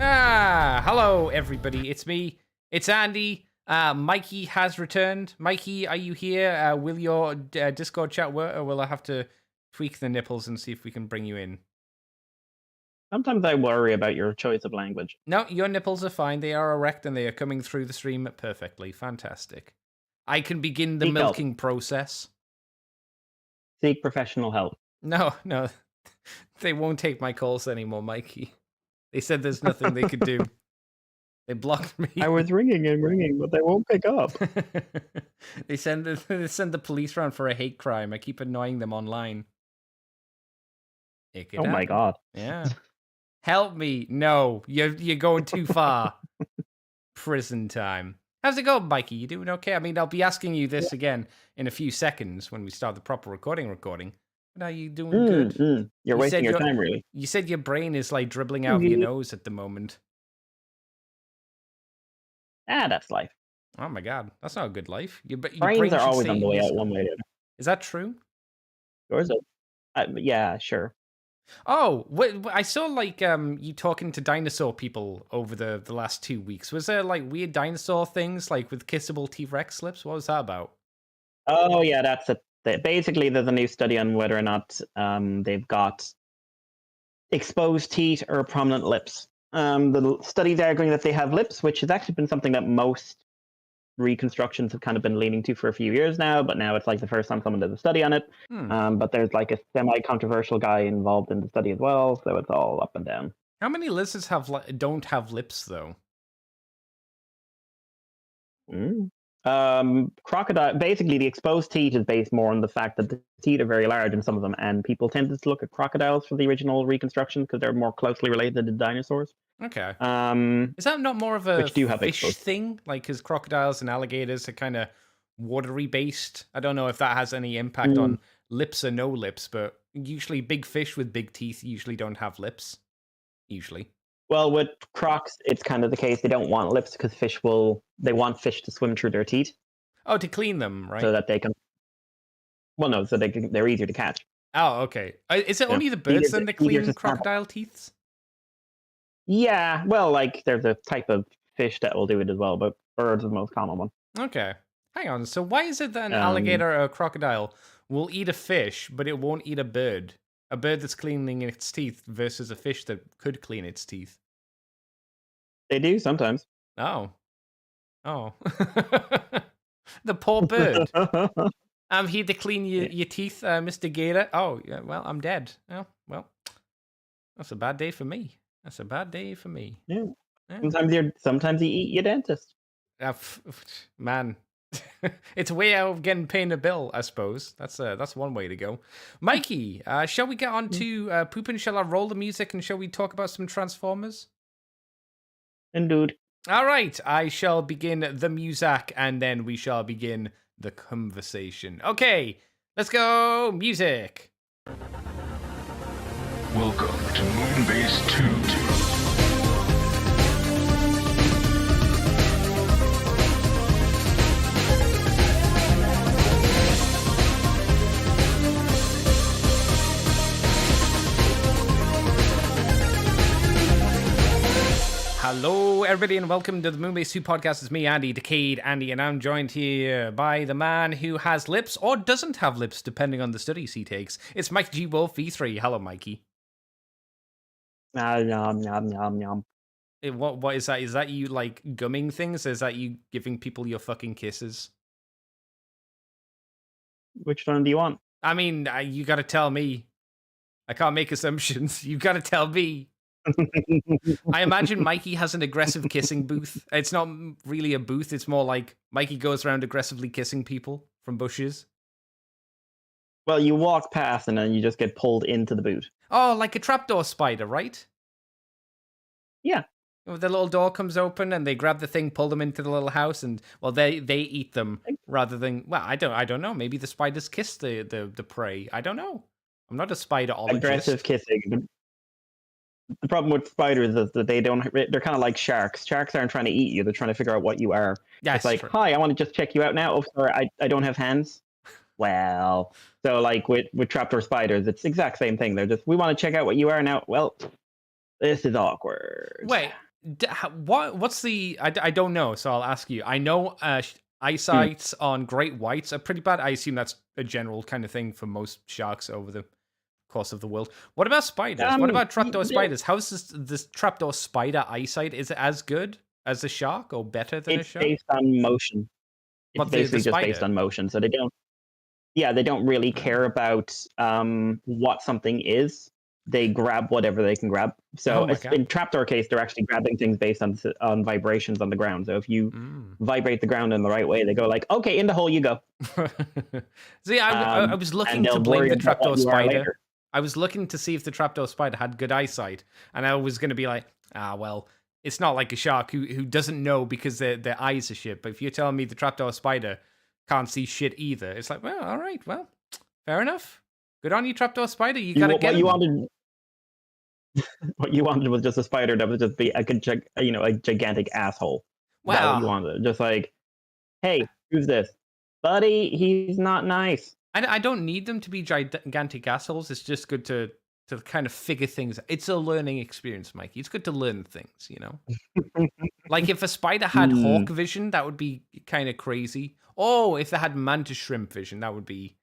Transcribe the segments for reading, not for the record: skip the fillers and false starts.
Hello everybody. It's me. It's Andy. Mikey has returned. Mikey, are you here? Will your Discord chat work, or will I have to tweak the nipples and see if we can bring you in? Sometimes I worry about your choice of language. No, your nipples are fine. They are erect and they are coming through the stream perfectly. Fantastic. I can begin the Seek help. milking process. Seek professional help. No, they won't take my calls anymore, Mikey. They said there's nothing they could do. They blocked me. I was ringing and ringing, but they won't pick up. They send the police around for a hate crime. I keep annoying them online. Oh my god. Yeah. Help me. No, you're going too far. Prison time. How's it going, Mikey? You doing okay? I mean, I'll be asking you this again in a few seconds when we start the proper recording. But are you doing good? You're wasting your time, really. You said your brain is like dribbling out of your nose at the moment. That's life. Oh my god, that's not a good life. Your Brains are always on the way out one way or the other. Is that true? Yours is. Yeah, sure. Oh, I saw like you talking to dinosaur people over the last 2 weeks. Was there like weird dinosaur things like with kissable T-Rex lips? What was that about? Oh yeah, that's it. Basically, there's a new study on whether or not they've got exposed teeth or prominent lips. The study's arguing that they have lips, which has actually been something that most reconstructions have kind of been leaning to for a few years now, but now it's like the first time someone does a study on it. But there's like a semi-controversial guy involved in the study as well, so it's all up and down. How many lizards don't have lips though? Crocodile. Basically, the exposed teeth is based more on the fact that the teeth are very large in some of them, and people tended to look at crocodiles for the original reconstruction because they're more closely related to dinosaurs. Okay. Is that not more of a fish thing? Like, because crocodiles and alligators are kind of watery based. I don't know if that has any impact on lips or no lips, but usually big fish with big teeth usually don't have lips. Usually. Well, with crocs, it's kind of the case. They don't want lips because they want fish to swim through their teeth. Oh, to clean them, right? So that they can. Well, no, so they're easier to catch. Oh, okay. Is it only the birds then that clean crocodile teeth? Yeah, well, like there's a type of fish that will do it as well, but birds are the most common one. Okay. Hang on. So why is it that an alligator or a crocodile will eat a fish, but it won't eat a bird? A bird that's cleaning its teeth versus a fish that could clean its teeth. They do sometimes. Oh. The poor bird. I'm here to clean your teeth, Mr. Gator. Oh, yeah, well, I'm dead. Oh, well, that's a bad day for me. Yeah. Sometimes you eat your dentist. Man. It's a way out of paying a bill, I suppose. That's one way to go. Mikey, shall we get on to pooping? Shall I roll the music and shall we talk about some Transformers? Indeed. All right, I shall begin the music and then we shall begin the conversation. Okay, let's go. Music. Welcome to Moonbase 2. Hello, everybody, and welcome to the Moonbase 2 podcast. It's me, Andy, Decade Andy, and I'm joined here by the man who has lips or doesn't have lips, depending on the studies he takes. It's Mike G. Wolf V3. Hello, Mikey. Nom, nom, nom, nom. What is that? Is that you, like, gumming things? Is that you giving people your fucking kisses? Which one do you want? I mean, you gotta tell me. I can't make assumptions. You gotta tell me. I imagine Mikey has an aggressive kissing booth. It's not really a booth. It's more like Mikey goes around aggressively kissing people from bushes. Well, you walk past and then you just get pulled into the boot. Oh, like a trapdoor spider, right? Yeah. The little door comes open and they grab the thing, pull them into the little house, and well, they eat them rather than. Well, I don't know. Maybe the spiders kiss the prey. I don't know. I'm not a spiderologist. Aggressive kissing. The problem with spiders is that they're kind of like sharks. Sharks aren't trying to eat you. They're trying to figure out what you are. Yeah, it's like, true. Hi, I want to just check you out now. Oh, sorry, I don't have hands. Well, so like with trapdoor spiders, it's the exact same thing. They're just, we want to check out what you are now. Well, this is awkward. Wait, What's the? I don't know, so I'll ask you. I know eyesights on great whites are pretty bad. I assume that's a general kind of thing for most sharks over the course of the world. What about spiders? What about trapdoor spiders? How's this trapdoor spider eyesight? Is it as good as a shark or better than a shark? It's based on motion. It's basically just based on motion. So they don't really care about what something is. They grab whatever they can grab. So in trapdoor case, they're actually grabbing things based on vibrations on the ground. So if you vibrate the ground in the right way, they go like, okay, in the hole you go. See, I was looking to blame the trapdoor spider. I was looking to see if the trapdoor spider had good eyesight. And I was going to be like, well, it's not like a shark who doesn't know because their eyes are shit. But if you're telling me the trapdoor spider can't see shit either, it's like, well, all right, well, fair enough. Good on you, trapdoor spider. You gotta get him. What you wanted was just a spider that would just be a gigantic asshole. Wow. That's what you wanted. Just like, hey, who's this? Buddy, he's not nice. I don't need them to be gigantic assholes. It's just good to kind of figure things out. It's a learning experience, Mikey. It's good to learn things, you know? Like if a spider had hawk vision, that would be kind of crazy. Oh, if they had mantis shrimp vision, that would be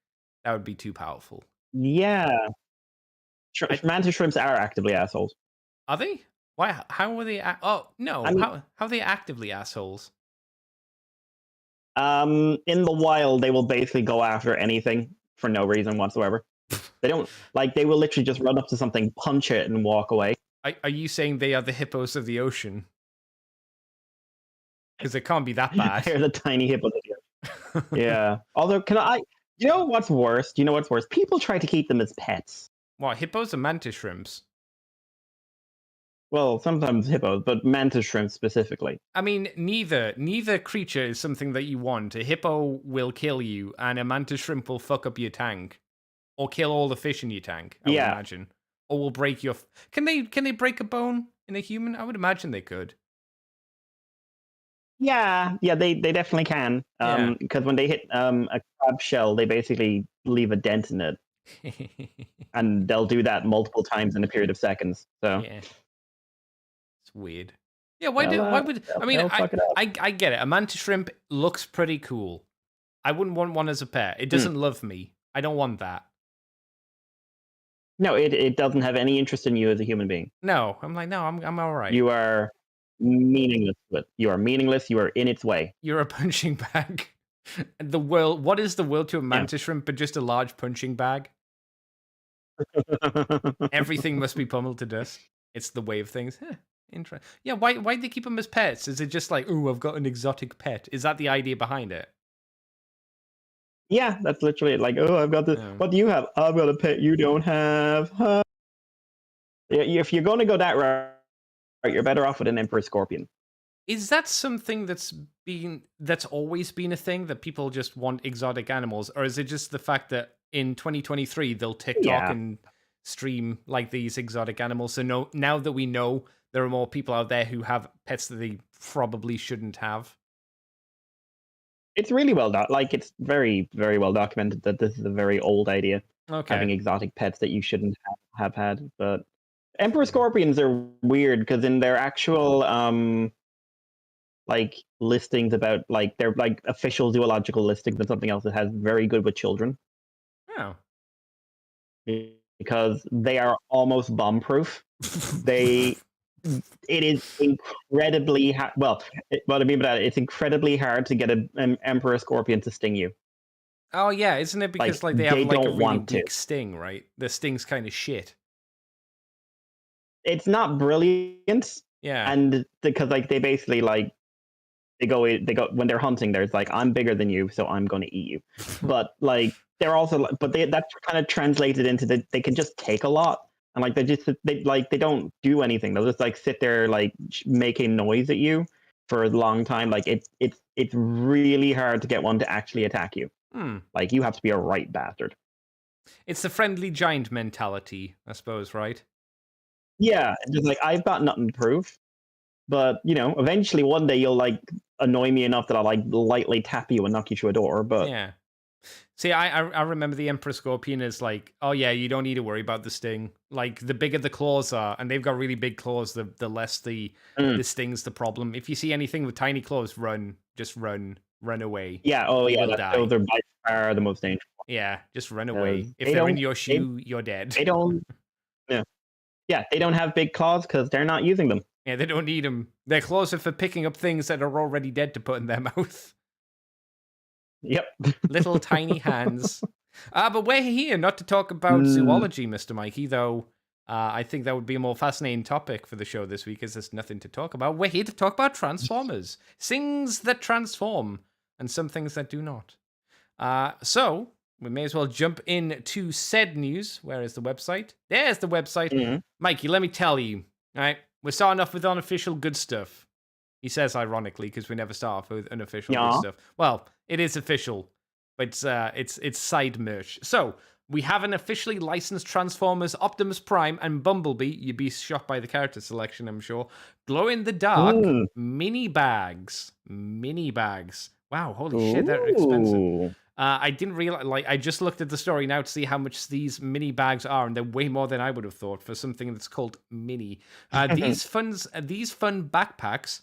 too powerful. Yeah. Mantis shrimps are actively assholes. Are they? Why? How are they? Oh, no. I mean, how are they actively assholes? In the wild, they will basically go after anything for no reason whatsoever. They don't, they will literally just run up to something, punch it, and walk away. Are you saying they are the hippos of the ocean? Because it can't be that bad. They're the tiny hippos of the ocean. Yeah. Although, you know what's worse? People try to keep them as pets. What, hippos or mantis shrimps? Well, sometimes hippos, but mantis shrimps specifically. I mean, neither creature is something that you want. A hippo will kill you, and a mantis shrimp will fuck up your tank, or kill all the fish in your tank. I would imagine, or will break your. Can they break a bone in a human? I would imagine they could. Yeah, they definitely can. Because when they hit a crab shell, they basically leave a dent in it. And they'll do that multiple times in a period of seconds. So yeah, it's weird. Yeah, why would I mean? I get it. A mantis shrimp looks pretty cool. I wouldn't want one as a pet. It doesn't love me. I don't want that. No, it doesn't have any interest in you as a human being. No, I'm like, no, I'm all right. You are meaningless. You are meaningless. You are in its way. You're a punching bag. The world. What is the world to a mantis shrimp but just a large punching bag? Everything must be pummeled to dust. It's the way of things. Interesting. Yeah, why'd they keep them as pets? Is it just like, oh, I've got an exotic pet? Is that the idea behind it? Yeah, that's literally it. Like, oh, I've got this. Yeah. What do you have? I've got a pet you don't have. Huh? Yeah, if you're going to go that route, you're better off with an emperor scorpion. Is that something that's always been a thing, that people just want exotic animals, or is it just the fact that in 2023 they'll TikTok and stream like these exotic animals? So now that we know there are more people out there who have pets that they probably shouldn't have. It's really it's very, very well documented that this is a very old idea. Okay. Having exotic pets that you shouldn't have had. But emperor scorpions are weird because in their actual listings about their official zoological listings and something else that has very good with children. Oh. Because they are almost bomb-proof. It is incredibly what I mean by that, it's incredibly hard to get an emperor scorpion to sting you. Oh yeah, isn't it because they have a really weak sting, right? The sting's kind of shit. It's not brilliant. Yeah. And because they basically they go when they're hunting, there's I'm bigger than you, so I'm going to eat you. But they're also that's kind of translated into they can just take a lot, and they don't do anything. They'll just sit there making noise at you for a long time. It's really hard to get one to actually attack you. You have to be a right bastard. It's the friendly giant mentality, I suppose, right? Yeah, just I've got nothing to prove. But, eventually one day you'll annoy me enough that I'll lightly tap you and knock you through a door. But yeah. See, I remember the Emperor Scorpion is like, oh yeah, you don't need to worry about the sting. Like, the bigger the claws are, and they've got really big claws, the less the sting's the problem. If you see anything with tiny claws, run. Just run. Run away. Yeah, oh You yeah, will die. those are by far the most dangerous. Yeah, just run away. If they they're in don't- your shoe, you're dead. They don't. Yeah, they don't have big claws because they're not using them. Yeah, they don't need them. Their claws are for picking up things that are already dead to put in their mouth. Yep. Little tiny hands. But we're here not to talk about zoology, Mr. Mikey, though I think that would be a more fascinating topic for the show this week, as there's nothing to talk about. We're here to talk about Transformers. Things that transform, and some things that do not. So, we may as well jump into said news. Where is the website? There's the website. Mikey, let me tell you, all right? We're starting off with unofficial good stuff. He says ironically, because we never start off with unofficial good stuff. Well, it is official, but it's side merch. So, we have an officially licensed Transformers, Optimus Prime, and Bumblebee. You'd be shocked by the character selection, I'm sure. Glow-in-the-dark mini bags. Mini bags. Wow, holy shit, they're expensive. I didn't realize, like, I just looked at the story now to see how much these mini bags are, and they're way more than I would have thought for something that's called mini. These fun backpacks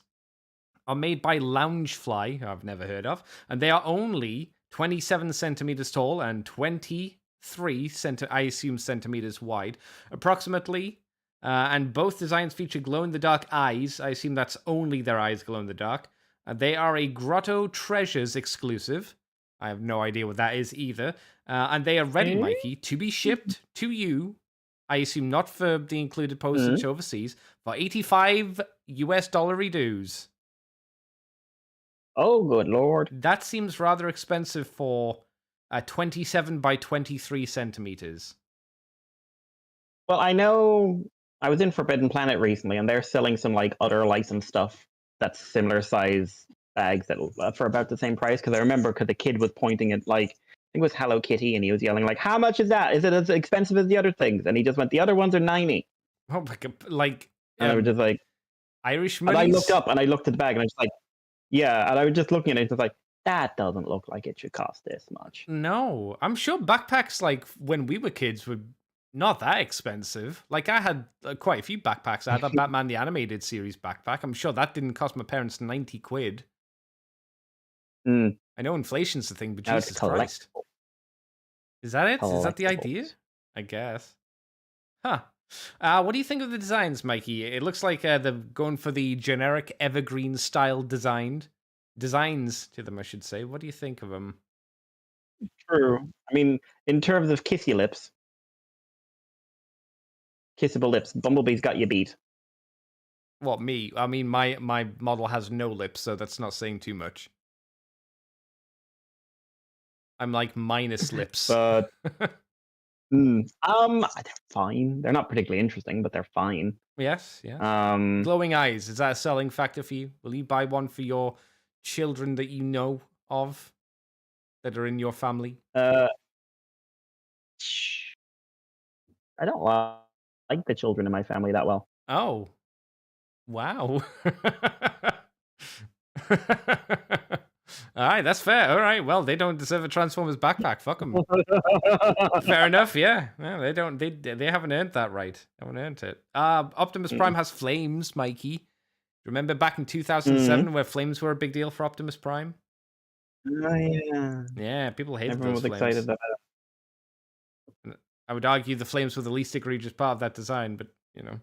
are made by Loungefly, who I've never heard of, and they are only 27 centimeters tall and 23 centimeters wide, approximately. And both designs feature glow-in-the-dark eyes. I assume that's only their eyes glow in the dark. They are a Grotto Treasures exclusive. I have no idea what that is either. And they are ready, Mikey, to be shipped to you. I assume not for the included postage overseas, for $85 dues. Oh, good lord. That seems rather expensive for 27 by 23 centimeters. Well, I know I was in Forbidden Planet recently, and they're selling some like other licensed stuff that's similar size bags that for about the same price. Because I remember, because the kid was pointing at like, I think it was Hello Kitty, and he was yelling like, "How much is that? Is it as expensive as the other things?" And he just went, "The other ones are 90." Oh my god! Like, and I was just like, Irish money. And I looked up and I looked at the bag, and I was like, yeah. And I was just looking at it, just like, that doesn't look like it should cost this much. No, I'm sure backpacks like when we were kids were not that expensive. Like, I had quite a few backpacks. I had a Batman the Animated Series backpack. I'm sure that didn't cost my parents 90 quid. I know inflation's the thing, but Jesus Christ. Is that it? Is that the idea? I guess. Huh. What do you think of the designs, Mikey? It looks like they're going for the generic evergreen style designs to them, I should say. What do you think of them? True. I mean, in terms of kissable lips, Bumblebee's got you beat. What, me? I mean, my model has no lips, so that's not saying too much. I'm like minus lips. But they're fine. They're not particularly interesting, but they're fine. Yes, yeah. Glowing eyes, is that a selling factor for you? Will you buy one for your children that you know of that are in your family? I don't like the children in my family that well. Oh. Wow. All right, that's fair. All right, well, they don't deserve a Transformers backpack. Fuck them. Fair enough. Yeah, they don't. They haven't earned that right. They haven't earned it. Optimus Prime has flames, Mikey. Remember back in 2007 where flames were a big deal for Optimus Prime? Oh, yeah. Yeah, people hated Everyone those was flames. excited about it. I would argue the flames were the least egregious part of that design, but you know,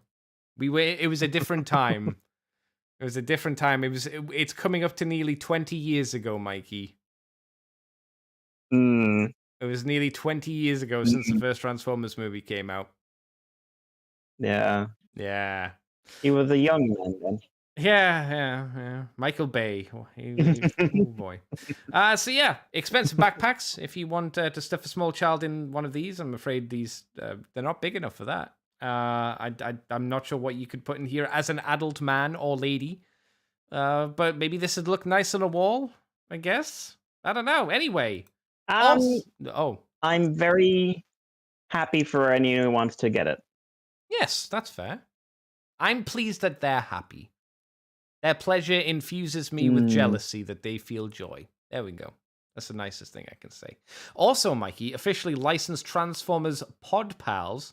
it was a different time. It was a different time. It's coming up to nearly 20 years ago, Mikey. It was nearly 20 years ago since the first Transformers movie came out. Yeah. Yeah. He was a young man then. Yeah. Michael Bay. Oh boy. So yeah, expensive backpacks. If you want to stuff a small child in one of these, I'm afraid they're not big enough for that. I'm not sure what you could put in here as an adult man or lady. But maybe this would look nice on a wall, I guess. I don't know. Anyway. I'm very happy for anyone who wants to get it. Yes, that's fair. I'm pleased that they're happy. Their pleasure infuses me with jealousy that they feel joy. There we go. That's the nicest thing I can say. Also, Mikey, officially licensed Transformers Pod Pals.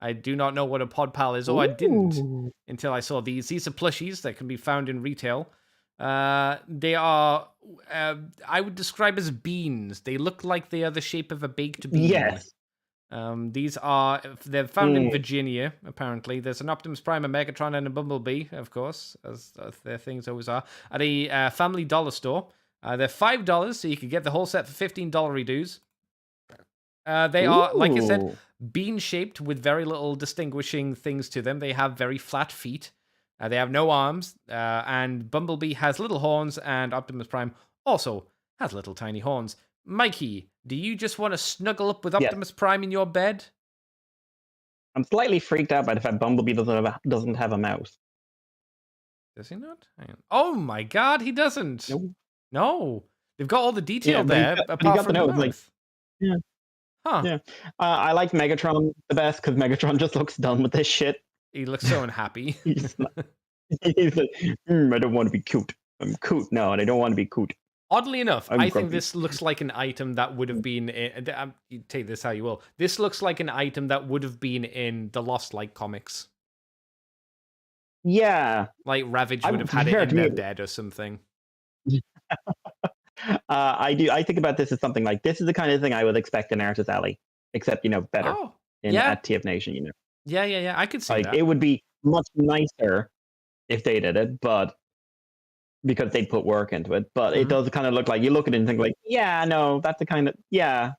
I do not know what a Pod Pal is. Oh, I didn't until I saw these. These are plushies that can be found in retail. They are, I would describe as beans. They look like they are the shape of a baked bean. Yes. They're found in Virginia, apparently. There's an Optimus Prime, a Megatron, and a Bumblebee, of course, as their things always are, at a Family Dollar store. They're $5, so you can get the whole set for $15 redues. They are, like I said, bean-shaped with very little distinguishing things to them. They have very flat feet. They have no arms, and Bumblebee has little horns, and Optimus Prime also has little tiny horns. Mikey, do you just want to snuggle up with Optimus Prime in your bed? I'm slightly freaked out by the fact Bumblebee doesn't have a mouth. Does he not? Hang on. Oh my God, he doesn't. Nope. No, they've got all the detail there, apart from the mouth. Like, yeah. Huh. Yeah. I like Megatron the best because Megatron just looks done with this shit. He looks so unhappy. He's like, I don't want to be cute. I'm cute now, and I don't want to be cute. Oddly enough, I think this looks like an item that would have been you take this how you will. This looks like an item that would have been in the Lost Light comics. Yeah. Like Ravage would have had it in their bed or something. I think about this as something like, this is the kind of thing I would expect in Artist Alley, except, better at TF Nation, Yeah. I could see that. It would be much nicer if they did it, but because they'd put work into it. But it does kind of look like, you look at it and think like, yeah, no, that's the kind of, yeah.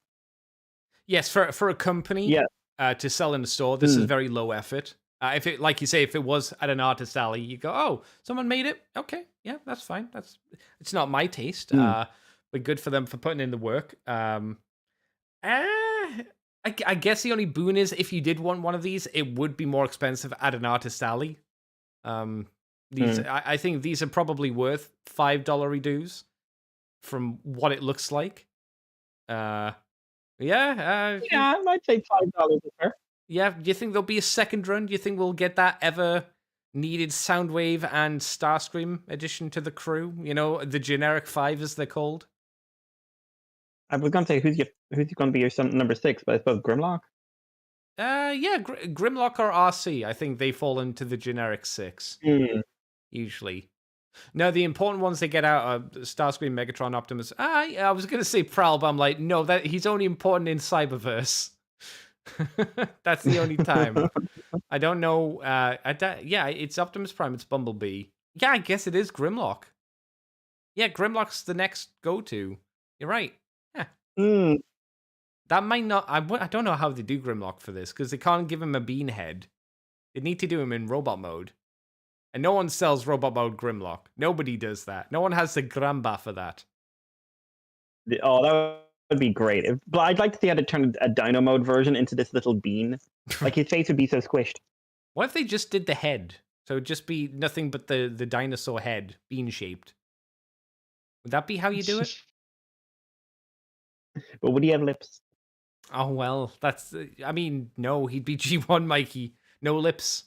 Yes, for a company to sell in the store, this is very low effort. If it, like you say, if it was at an Artist Alley, you go, oh, someone made it. Okay, yeah, that's fine. It's not my taste, but good for them for putting in the work. I guess the only boon is if you did want one of these, it would be more expensive at an Artist Alley. I think these are probably worth $5 redues from what it looks like. I might say $5 is fair. Yeah, do you think there'll be a second run? Do you think we'll get that ever needed Soundwave and Starscream addition to the crew? The generic 5 as they're called. I was going to say who's going to be your number 6, but I suppose Grimlock. Grimlock or RC. I think they fall into the generic 6 usually. No, the important ones they get out are Starscream, Megatron, Optimus. I was going to say Prowl, but I'm like, no, that he's only important in Cyberverse. That's the only time. I don't know. It's Optimus Prime. It's Bumblebee. Yeah, I guess it is Grimlock. Yeah, Grimlock's the next go-to. You're right. Yeah. That might not. I don't know how they do Grimlock for this because they can't give him a bean head. They need to do him in robot mode, and no one sells robot mode Grimlock. Nobody does that. No one has the gramba for that. Oh, that would be great. But I'd like to see how to turn a Dino mode version into this little bean. Like his face would be so squished. What if they just did the head? So it'd just be nothing but the dinosaur head, bean shaped. Would that be how you do it? But would he have lips? Oh well, that's. I mean, no, he'd be G1 Mikey. No lips,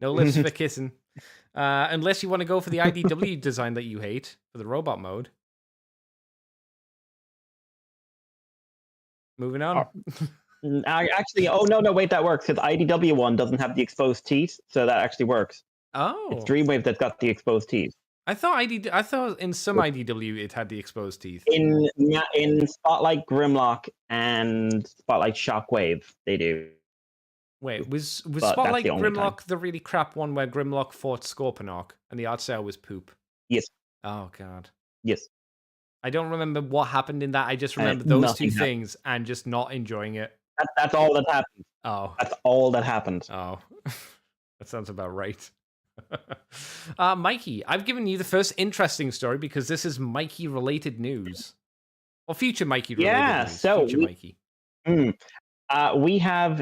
no lips for kissing. Unless you want to go for the IDW design that you hate for the robot mode. Moving on. Actually, no, wait, that works because IDW one doesn't have the exposed teeth, so that actually works. Oh, it's Dreamwave that's got the exposed teeth. I thought in some IDW it had the exposed teeth. In Spotlight Grimlock and Spotlight Shockwave, they do. Wait, was Spotlight Grimlock the really crap one where Grimlock fought Scorponok and the art style was poop? Yes. Oh god. Yes. I don't remember what happened in that. I just remember those two things and just not enjoying it. That's all that happened. Oh. That's all that happened. Oh. That sounds about right. Mikey, I've given you the first interesting story because this is Mikey-related news. Or future Mikey-related news. So future Mikey. We have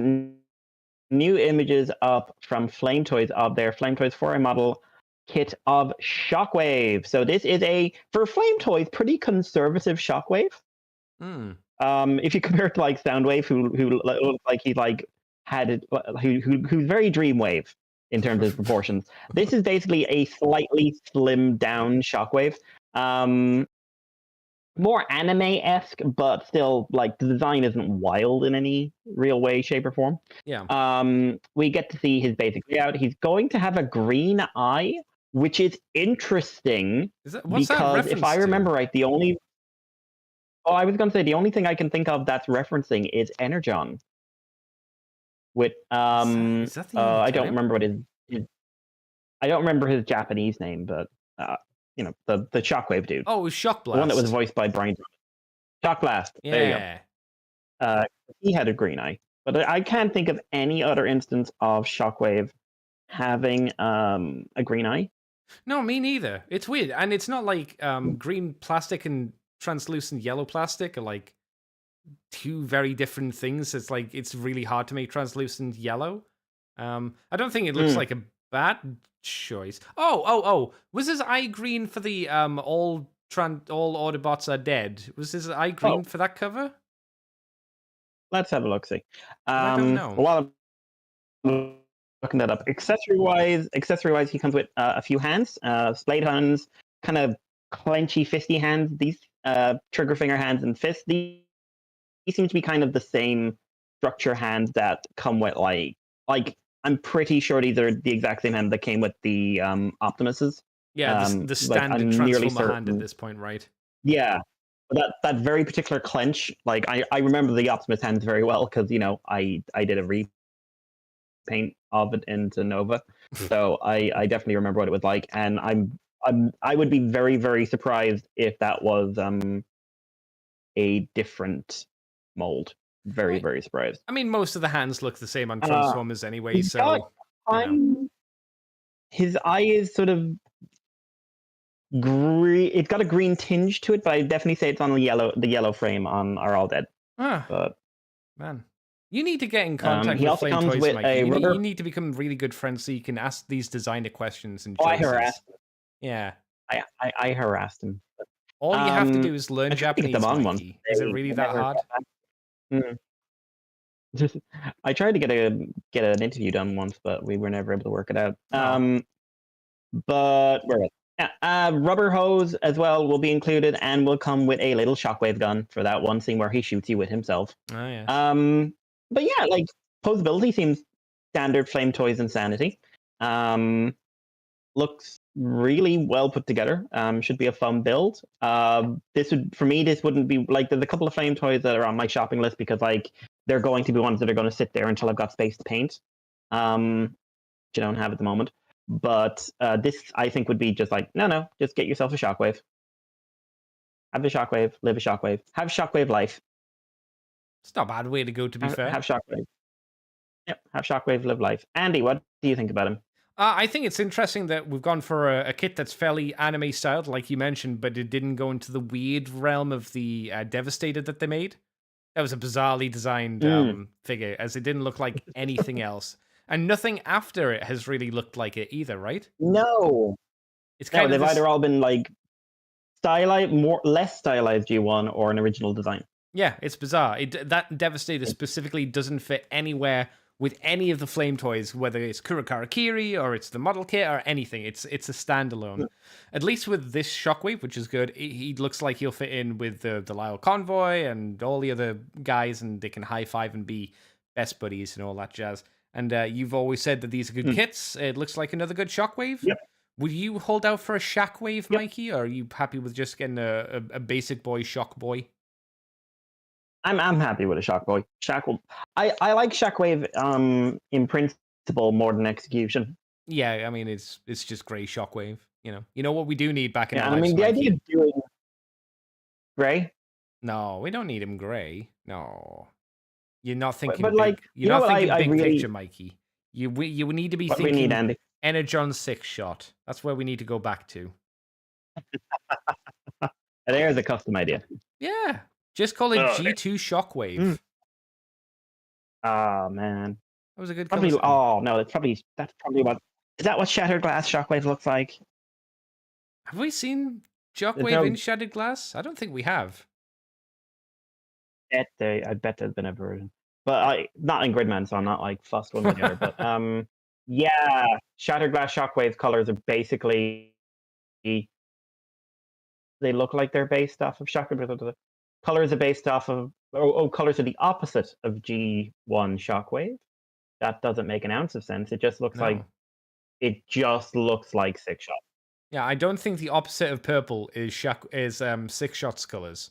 new images up from Flame Toys of their Flame Toys 4A model kit of Shockwave. So this is for Flame Toys, pretty conservative Shockwave. If you compare it to like Soundwave, who looks like he who's very Dreamwave in terms of proportions. This is basically a slightly slimmed down Shockwave. more anime-esque, but still, like, the design isn't wild in any real way, shape, or form. Yeah. We get to see his basic layout. He's going to have a green eye, which is interesting What's that because if I reference to? remember right, I was going to say the only thing I can think of that's referencing is Energon. With Is that the only I don't time? remember what I don't remember his Japanese name, but you know, the Shockwave dude. Oh, it was Shock Blast. The one that was voiced by Brian. Shock Blast. Yeah. There you go. He had a green eye, but I can't think of any other instance of Shockwave having a green eye. No, me neither. It's weird, and it's not like green plastic and translucent yellow plastic are like two very different things. It's like it's really hard to make translucent yellow. I don't think it looks like a bad choice. Oh! Was his eye green for the all Autobots are dead? Was his eye green for that cover? Let's have a look. See. I don't know. While I'm looking that up, accessory wise, he comes with a few hands, splayed hands, kind of clenchy, fisty hands. These trigger finger hands and fists. These seem to be kind of the same structure hands that come with like I'm pretty sure these are the exact same hand that came with the Optimuses. Yeah, the standard Transformer hand at this point, right? Yeah, but that very particular clench, like I remember the Optimus hands very well because you know I did a repaint of it into Nova, so I definitely remember what it was like, and I would be very, very surprised if that was a different mold. Very, very surprised. I mean, most of the hands look the same on Transformers anyway, so you know. His eye is sort of green. It's got a green tinge to it, but I definitely say it's on the yellow frame on Are All Dead. But man, you need to get in contact with Flame Toys, Mikey. You need to become really good friends so you can ask these designer questions and choices. I harassed him. Yeah. I harassed him. All you have to do is learn Japanese, Mikey. Is it really that hard? I tried to get an interview done once, but we were never able to work it out. But rubber hose as well will be included, and will come with a little shockwave gun for that one scene where he shoots you with himself. Oh yeah. But yeah, like posability seems standard Flame Toys insanity. Looks really well put together. Should be a fun build. This wouldn't be like there's a couple of Flame Toys that are on my shopping list because like they're going to be ones that are going to sit there until I've got space to paint. Which I don't have at the moment. But this I think would be just like no, just get yourself a Shockwave. Have a Shockwave, live a Shockwave, have Shockwave life. It's not a bad way to go, to be fair. Have Shockwave. Yep, have Shockwave, live life. Andy, what do you think about him? I think it's interesting that we've gone for a kit that's fairly anime styled, like you mentioned, but it didn't go into the weird realm of the Devastator that they made. That was a bizarrely designed figure, as it didn't look like anything else. And nothing after it has really looked like it either, right? No. It's kind of they've either all been like stylized, less stylized G1 or an original design. Yeah, it's bizarre. That Devastator specifically doesn't fit anywhere with any of the Flame Toys, whether it's Kurakarakiri or it's the model kit or anything. It's a standalone. At least with this Shockwave, which is good, he looks like he'll fit in with the Lyle Convoy and all the other guys, and they can high five and be best buddies and all that jazz. And you've always said that these are good kits. It looks like another good Shockwave. Yep. Would you hold out for a Shockwave, Mikey, or are you happy with just getting a basic boy Shock Boy? I'm happy with a Shockboy. I like Shockwave in principle more than execution. Yeah, I mean it's just grey Shockwave. You know what we do need back in. Yeah, I mean the idea of doing grey. No, we don't need him grey. No, you're not thinking. But like you're not thinking big picture, Mikey. You need to be thinking. We need, Andy? Energon 6 shot. That's where we need to go back to. There's a custom idea. Yeah. Just call it G2 Shockwave. Oh man, that was a good. Probably. Oh no, that's probably what. Is that what Shattered Glass Shockwave looks like? Have we seen Shockwave in Shattered Glass? I don't think we have. I bet there's been a version, but not in Gridman, so I'm not like fussed one way or the other. But yeah, Shattered Glass Shockwave colors are basically they look like they're based off of Shockwave. But the colors are based off of colors are the opposite of G1 Shockwave. That doesn't make an ounce of sense. It just looks like Six Shot. Yeah, I don't think the opposite of purple is Six Shots colors.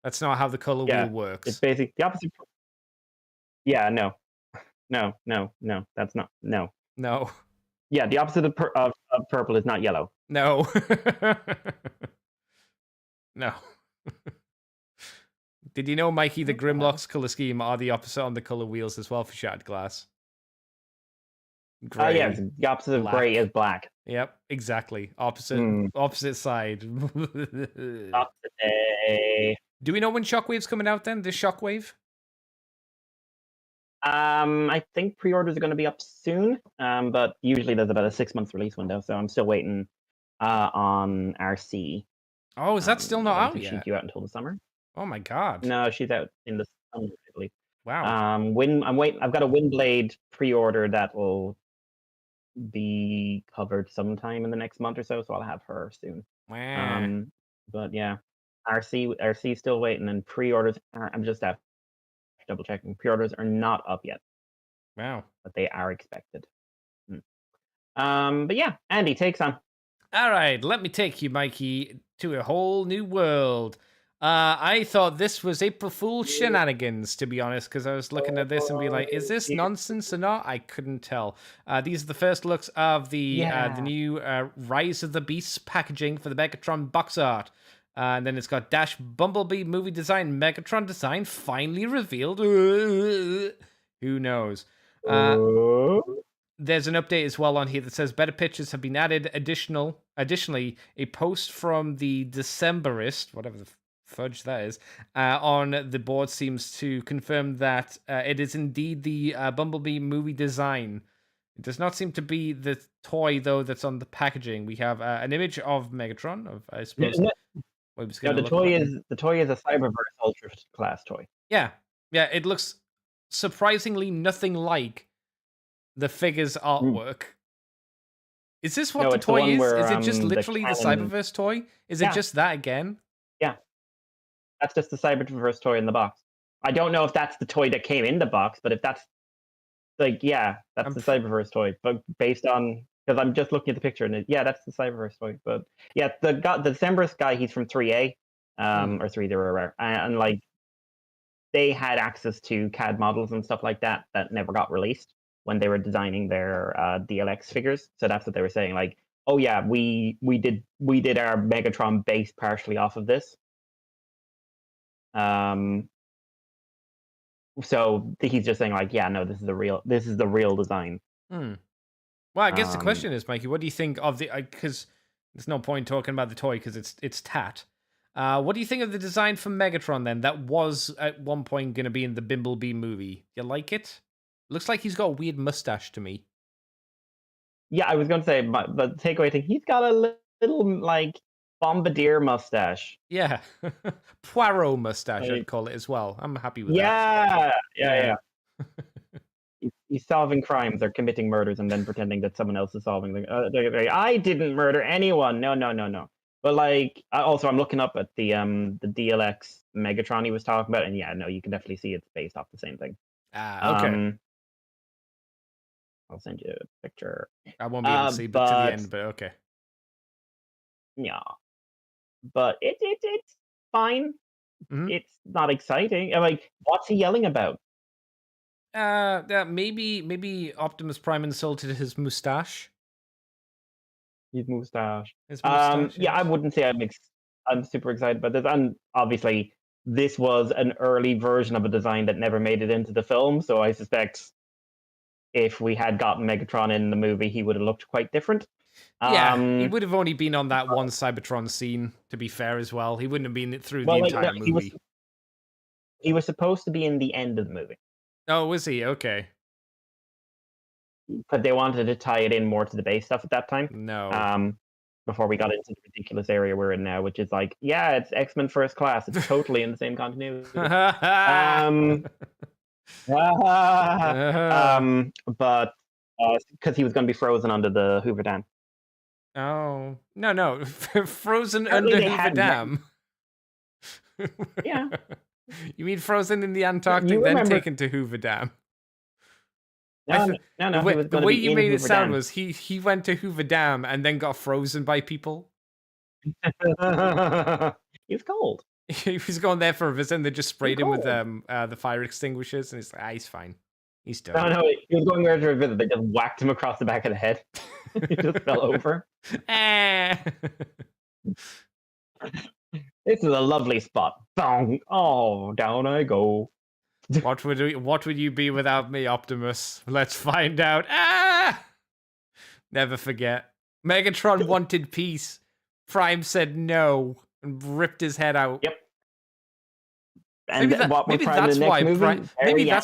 That's not how the color wheel works. It's basically the opposite. Yeah, no. That's not no. No. Yeah, the opposite of purple is not yellow. No. No. Did you know, Mikey, the Grimlock's color scheme are the opposite on the color wheels as well for Shattered Glass? Gray. Yeah, the opposite of gray is black. Yep, exactly. Opposite side. Opposite day. Do we know when Shockwave's coming out then? This Shockwave? I think pre-orders are going to be up soon, but usually there's about a 6-month release window, so I'm still waiting on RC. Oh, is that still not out yet? She's due out until the summer. Oh my god! No, she's out in the summer, I believe. Wow. I'm waiting. I've got a Windblade pre-order that will be covered sometime in the next month or so I'll have her soon. Wow. But yeah, RC still waiting, and pre-orders. I'm just double checking. Pre-orders are not up yet. Wow. But they are expected. But yeah, Andy, takes on. All right, let me take you, Mikey, to a whole new world. I thought this was April Fool's shenanigans, to be honest, because I was looking at this and be like, is this nonsense or not? I couldn't tell. These are the first looks of the new Rise of the Beasts packaging for the Megatron box art. And then it's got Dash Bumblebee movie design, Megatron design finally revealed. Who knows? There's an update as well on here that says better pictures have been added. Additionally, a post from the Decemberist, whatever the fudge that is, on the board seems to confirm that it is indeed the Bumblebee movie design. It does not seem to be the toy, though, that's on the packaging. We have an image of Megatron, I suppose. The toy is a Cyberverse Ultra class toy. Yeah, it looks surprisingly nothing like the figure's artwork. Is this what the toy is? Is it just literally the Cyberverse toy? Is it just that again? Yeah. That's just the Cyberverse toy in the box. I don't know if that's the toy that came in the box, but if that's that's the Cyberverse toy. But based on, because I'm just looking at the picture and that's the Cyberverse toy. But yeah, the Decemberist guy, he's from 3A or 3 Rare, and like they had access to CAD models and stuff like that never got released when they were designing their DLX figures. So that's what they were saying. Like, oh yeah, we did our Megatron based partially off of this. So he's just saying like, yeah, no, this is the real design. Well, I guess the question is, Mikey, what do you think of the? Because there's no point talking about the toy because it's tat. What do you think of the design for Megatron then? That was at one point going to be in the Bumblebee movie. You like it? Looks like he's got a weird mustache to me. Yeah, I was going to say, but the takeaway thing, he's got a little like Bombardier mustache. Yeah, Poirot mustache, I'd call it as well. I'm happy with that. Yeah. He's solving crimes or committing murders and then pretending that someone else is solving them. I didn't murder anyone. No. But like, also I'm looking up at the DLX Megatron he was talking about, and yeah, no, you can definitely see it's based off the same thing. Okay. I'll send you a picture. I won't be able to see, but to the end. But okay. Yeah, but it's fine. Mm-hmm. It's not exciting. I'm like, what's he yelling about? Maybe Optimus Prime insulted his mustache. His mustache. Yes. Yeah, I wouldn't say I'm super excited about this. And obviously, this was an early version of a design that never made it into the film. So I suspect if we had gotten Megatron in the movie, he would have looked quite different. Yeah, he would have only been on that one Cybertron scene, to be fair as well. He wouldn't have been through the entire movie. He was supposed to be in the end of the movie. Oh, was he? Okay. But they wanted to tie it in more to the base stuff at that time. No. Before we got into the ridiculous area we're in now, which is like, yeah, it's X-Men First Class. It's totally in the same continuity. But because he was going to be frozen under the Hoover Dam. Oh, no. Frozen Apparently under they Hoover had Dam. Yeah. You mean frozen in the You Antarctic, then remember? taken to Hoover Dam? No, no. He was The going to way be you in made it Hoover sound Dam. was he went to Hoover Dam and then got frozen by people. He's cold. He was going there for a visit, and they just He's sprayed him with cold. the fire extinguishers, and he's like, he's fine, he's No, done. no. He was going there for a visit. They just whacked him across the back of the head. He just fell over. This is a lovely spot. Bong. Oh, down I go. What would you be without me, Optimus? Let's find out. Never forget. Megatron wanted peace. Prime said no and ripped his head out. Yep. And Maybe that's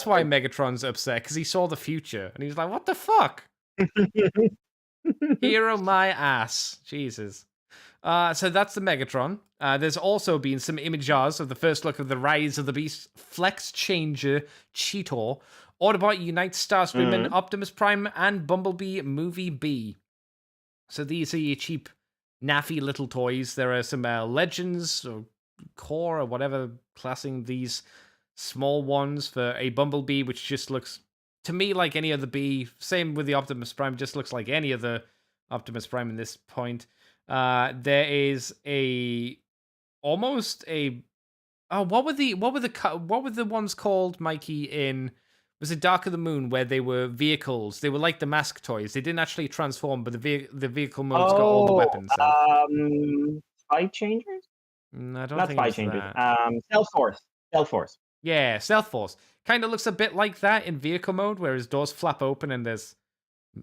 why active. Megatron's upset, because he saw the future and he's like, "What the fuck? Hero my ass, Jesus." So that's the Megatron. There's also been some images of the first look of the Rise of the Beast Flex Changer Cheetor, Autobot Unites Starscream and Optimus Prime, and Bumblebee Movie B. So these are your cheap, naffy little toys. There are some Legends or Core or whatever classing these small ones for a Bumblebee, which just looks to me like any other bee. Same with the Optimus Prime, just looks like any other Optimus Prime in this point. There is almost a what were the ones called, Mikey, in was it Dark of the Moon, where they were vehicles? They were like the mask toys. They didn't actually transform, but the vehicle mode's got all the weapons. Spy Changers? I don't Not think Spy it's Changers. that. Stealth Force. Yeah, Stealth Force. Kind of looks a bit like that in vehicle mode, where his doors flap open and there's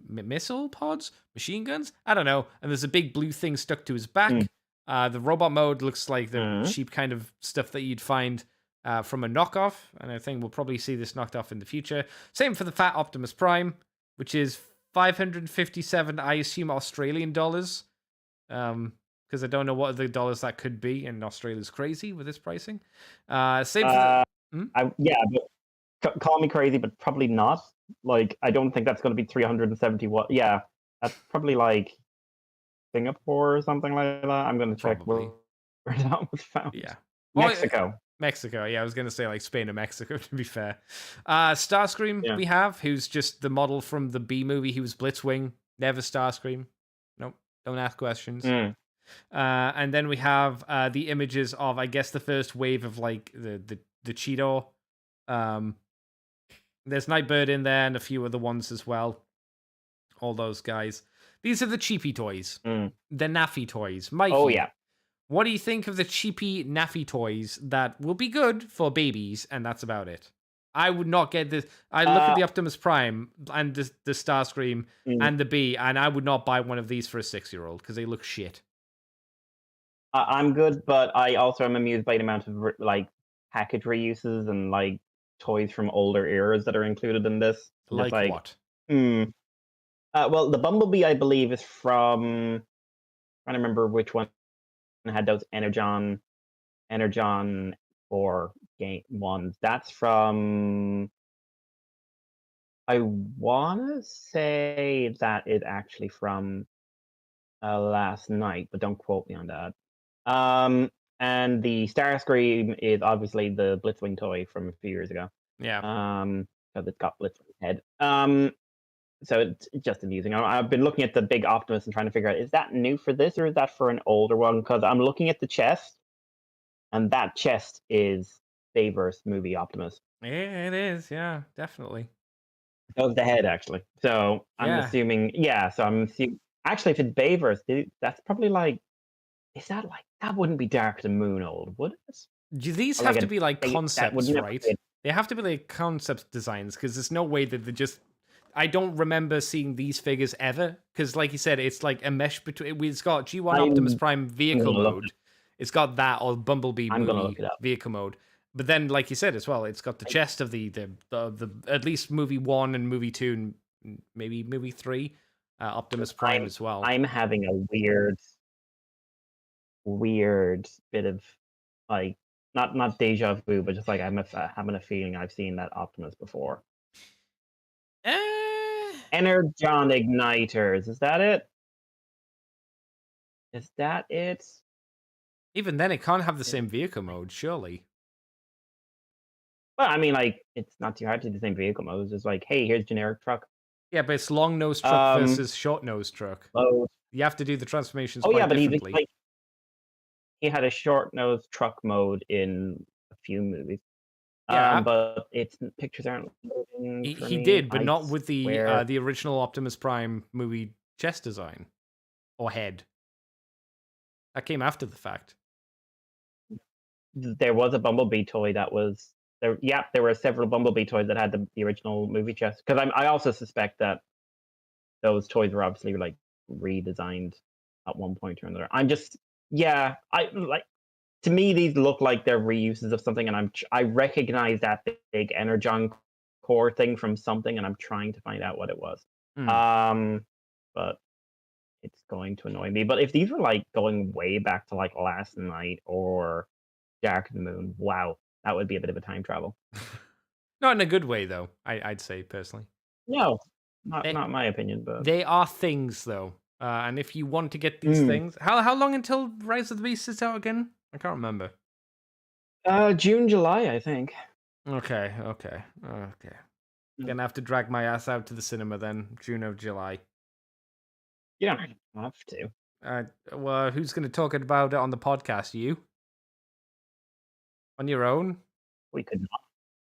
missile pods, machine guns. I don't know. And there's a big blue thing stuck to his back. The robot mode looks like the cheap kind of stuff that you'd find from a knockoff, and I think we'll probably see this knocked off in the future. Same for the Fat Optimus Prime, which is 557, I assume, Australian dollars, because I don't know what other dollars that could be, and Australia's crazy with its pricing. Same for but call me crazy, but probably not. Like, I don't think that's going to be 370. What? Yeah, that's probably like Singapore or something like that. I'm going to check where that was found. Yeah. Mexico, yeah, I was going to say like Spain or Mexico, to be fair. Starscream we have, who's just the model from the B movie. He was Blitzwing, never Starscream. Nope, don't ask questions. And then we have the images of, I guess, the first wave of like the Cheetor. There's Nightbird in there and a few other ones as well. All those guys. These are the cheapy toys. The naffy toys. Mikey. Oh, yeah. What do you think of the cheapy naffy toys that will be good for babies, and that's about it? I would not get this. I look at the Optimus Prime and the Starscream and the Bee, and I would not buy one of these for a 6-year-old because they look shit. I'm good, but I also am amused by the amount of like package reuses and like toys from older eras that are included in this. Like what? Well, the Bumblebee, I believe, is from. I'm trying to remember which one had those Energon 4 game ones. That's from. I want to say that is actually from last night, but don't quote me on that. And the Starscream is obviously the Blitzwing toy from a few years ago. Yeah. Because it's got Blitzwing's head. So it's just amusing. I've been looking at the big Optimus and trying to figure out, is that new for this or is that for an older one? Because I'm looking at the chest, and that chest is Bayverse movie Optimus. Yeah, it is. Yeah, definitely. That was the head, actually. So I'm assuming, So I'm assuming, actually, if it's Bayverse, that's probably like, is that like, that wouldn't be Dark of the Moon old, would it? These have to be like concepts, right? They have to be like concept designs, because there's no way that they just. I don't remember seeing these figures ever, because like you said, it's like a mesh between. It's got G1 Optimus Prime vehicle mode. It's got that, or Bumblebee movie vehicle mode. But then, like you said as well, it's got the chest of the at least movie 1 and movie 2, and maybe movie 3, Optimus Prime as well. I'm having a weird bit of like not deja vu, but just like I'm having a feeling I've seen that Optimus before. Energon igniters, is that it? Is that it? Even then, it can't have the same vehicle mode, surely. Well, I mean, like, it's not too hard to do the same vehicle mode. It's just like, hey, here's generic truck. Yeah, but it's long nose truck versus short nose truck. Mode. You have to do the transformations Oh yeah, quite but differently. he had a short nose truck mode in a few movies. Yeah, but its pictures aren't loading for he me. did, but I not with swear. the original Optimus Prime movie chest design or head. That came after the fact. There was a Bumblebee toy that was there. Yeah, there were several Bumblebee toys that had the original movie chest. Because I also suspect that those toys were obviously like redesigned at one point or another. I'm just I like to me these look like they're reuses of something, and I recognize that big Energon core thing from something, and I'm trying to find out what it was. But it's going to annoy me. But if these were like going way back to like Last Night or Dark of the Moon, wow, that would be a bit of a time travel. Not in a good way, though, I'd say, personally. No, not my opinion, but they are things, though. And if you want to get these things... How long until Rise of the Beast is out again? I can't remember. June, July, I think. Okay. Gonna have to drag my ass out to the cinema then, June or July. You don't have to. Well, who's going to talk about it on the podcast? You? On your own? We could not.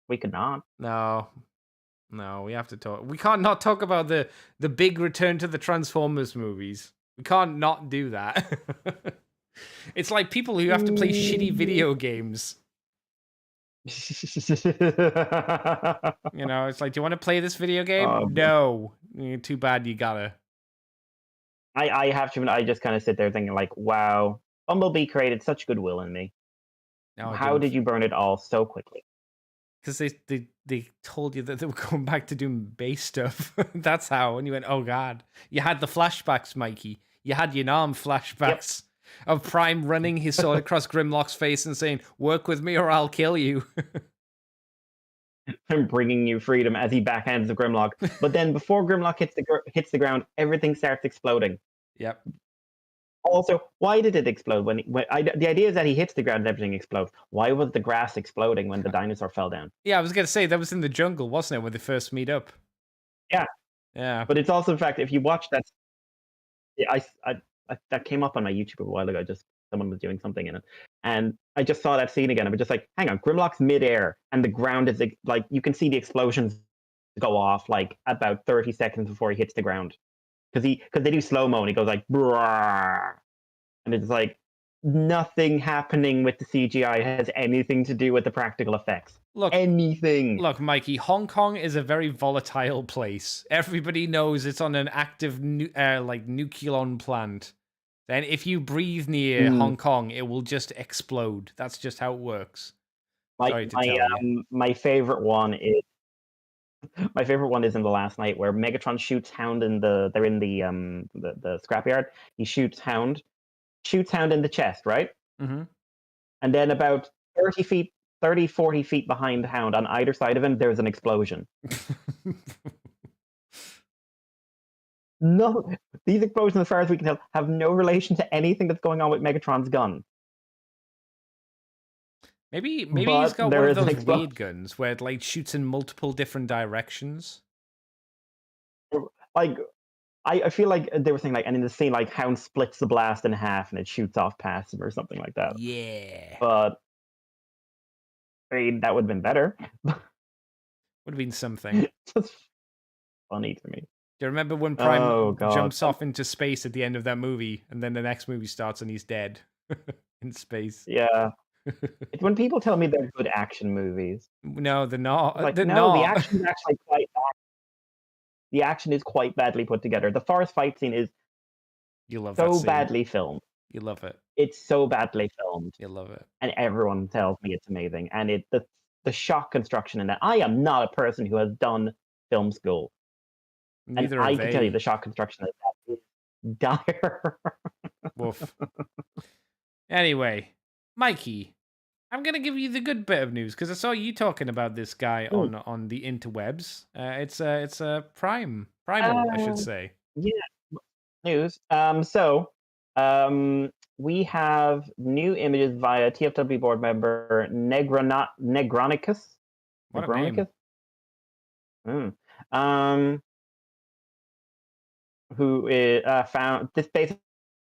We could not. No, we have to talk. We can't not talk about the big return to the Transformers movies. We can't not do that. It's like people who have to play shitty video games. You know, it's like, do you want to play this video game? No. Too bad you gotta. I have to. I just kind of sit there thinking, like, wow, Bumblebee created such goodwill in me. No, how did you burn it all so quickly? Because they told you that they were going back to doing base stuff. That's how. And you went, oh god. You had the flashbacks, Mikey. You had your Nam flashbacks of Prime running his sword across Grimlock's face and saying, work with me or I'll kill you. I'm bringing you freedom as he backhands the Grimlock. But then before Grimlock hits the ground, everything starts exploding. Yep. Also, why did it explode? The idea is that he hits the ground and everything explodes. Why was the grass exploding when the dinosaur fell down? Yeah, I was going to say, that was in the jungle, wasn't it, when they first meet up? Yeah. But it's also the fact, if you watch that... that came up on my YouTube a while ago, just someone was doing something in it. And I just saw that scene again. I was just like, hang on, Grimlock's midair, and the ground is like, you can see the explosions go off like about 30 seconds before he hits the ground. Because they do slow-mo and he goes like, brrrr. And it's like, nothing happening with the CGI has anything to do with the practical effects. Anything. Look, Mikey, Hong Kong is a very volatile place. Everybody knows it's on an active nucleon plant. Then if you breathe near Hong Kong, it will just explode. That's just how it works. My favorite one is in The Last Night, where Megatron shoots Hound they're in the scrapyard. He shoots Hound in the chest, right? Mm-hmm. And then about 40 feet behind Hound on either side of him, there's an explosion. No, these explosions, as far as we can tell, have no relation to anything that's going on with Megatron's gun. Maybe he's got one of those weird guns where it like shoots in multiple different directions. Like, I feel like they were saying, like, and in the scene, like, Hound splits the blast in half and it shoots off past him or something like that. Yeah. But I mean, that would have been better. Would have been something. Just funny to me. Do you remember when Prime jumps off into space at the end of that movie, and then the next movie starts and he's dead in space? Yeah. It's when people tell me they're good action movies. No, they're not. Like, they're no, not. the action is actually quite bad. The action is quite badly put together. The forest fight scene is badly filmed. You love it. It's so badly filmed. You love it. And everyone tells me it's amazing. And the shot construction in that. I am not a person who has done film school. Neither and are I they. can tell you the shot construction of that is dire. Woof. Anyway, Mikey, I'm going to give you the good bit of news because I saw you talking about this guy on the interwebs. It's a Primal, I should say. Yeah, news. So We have new images via TFW board member Negronicus. What a name. Who is found this basically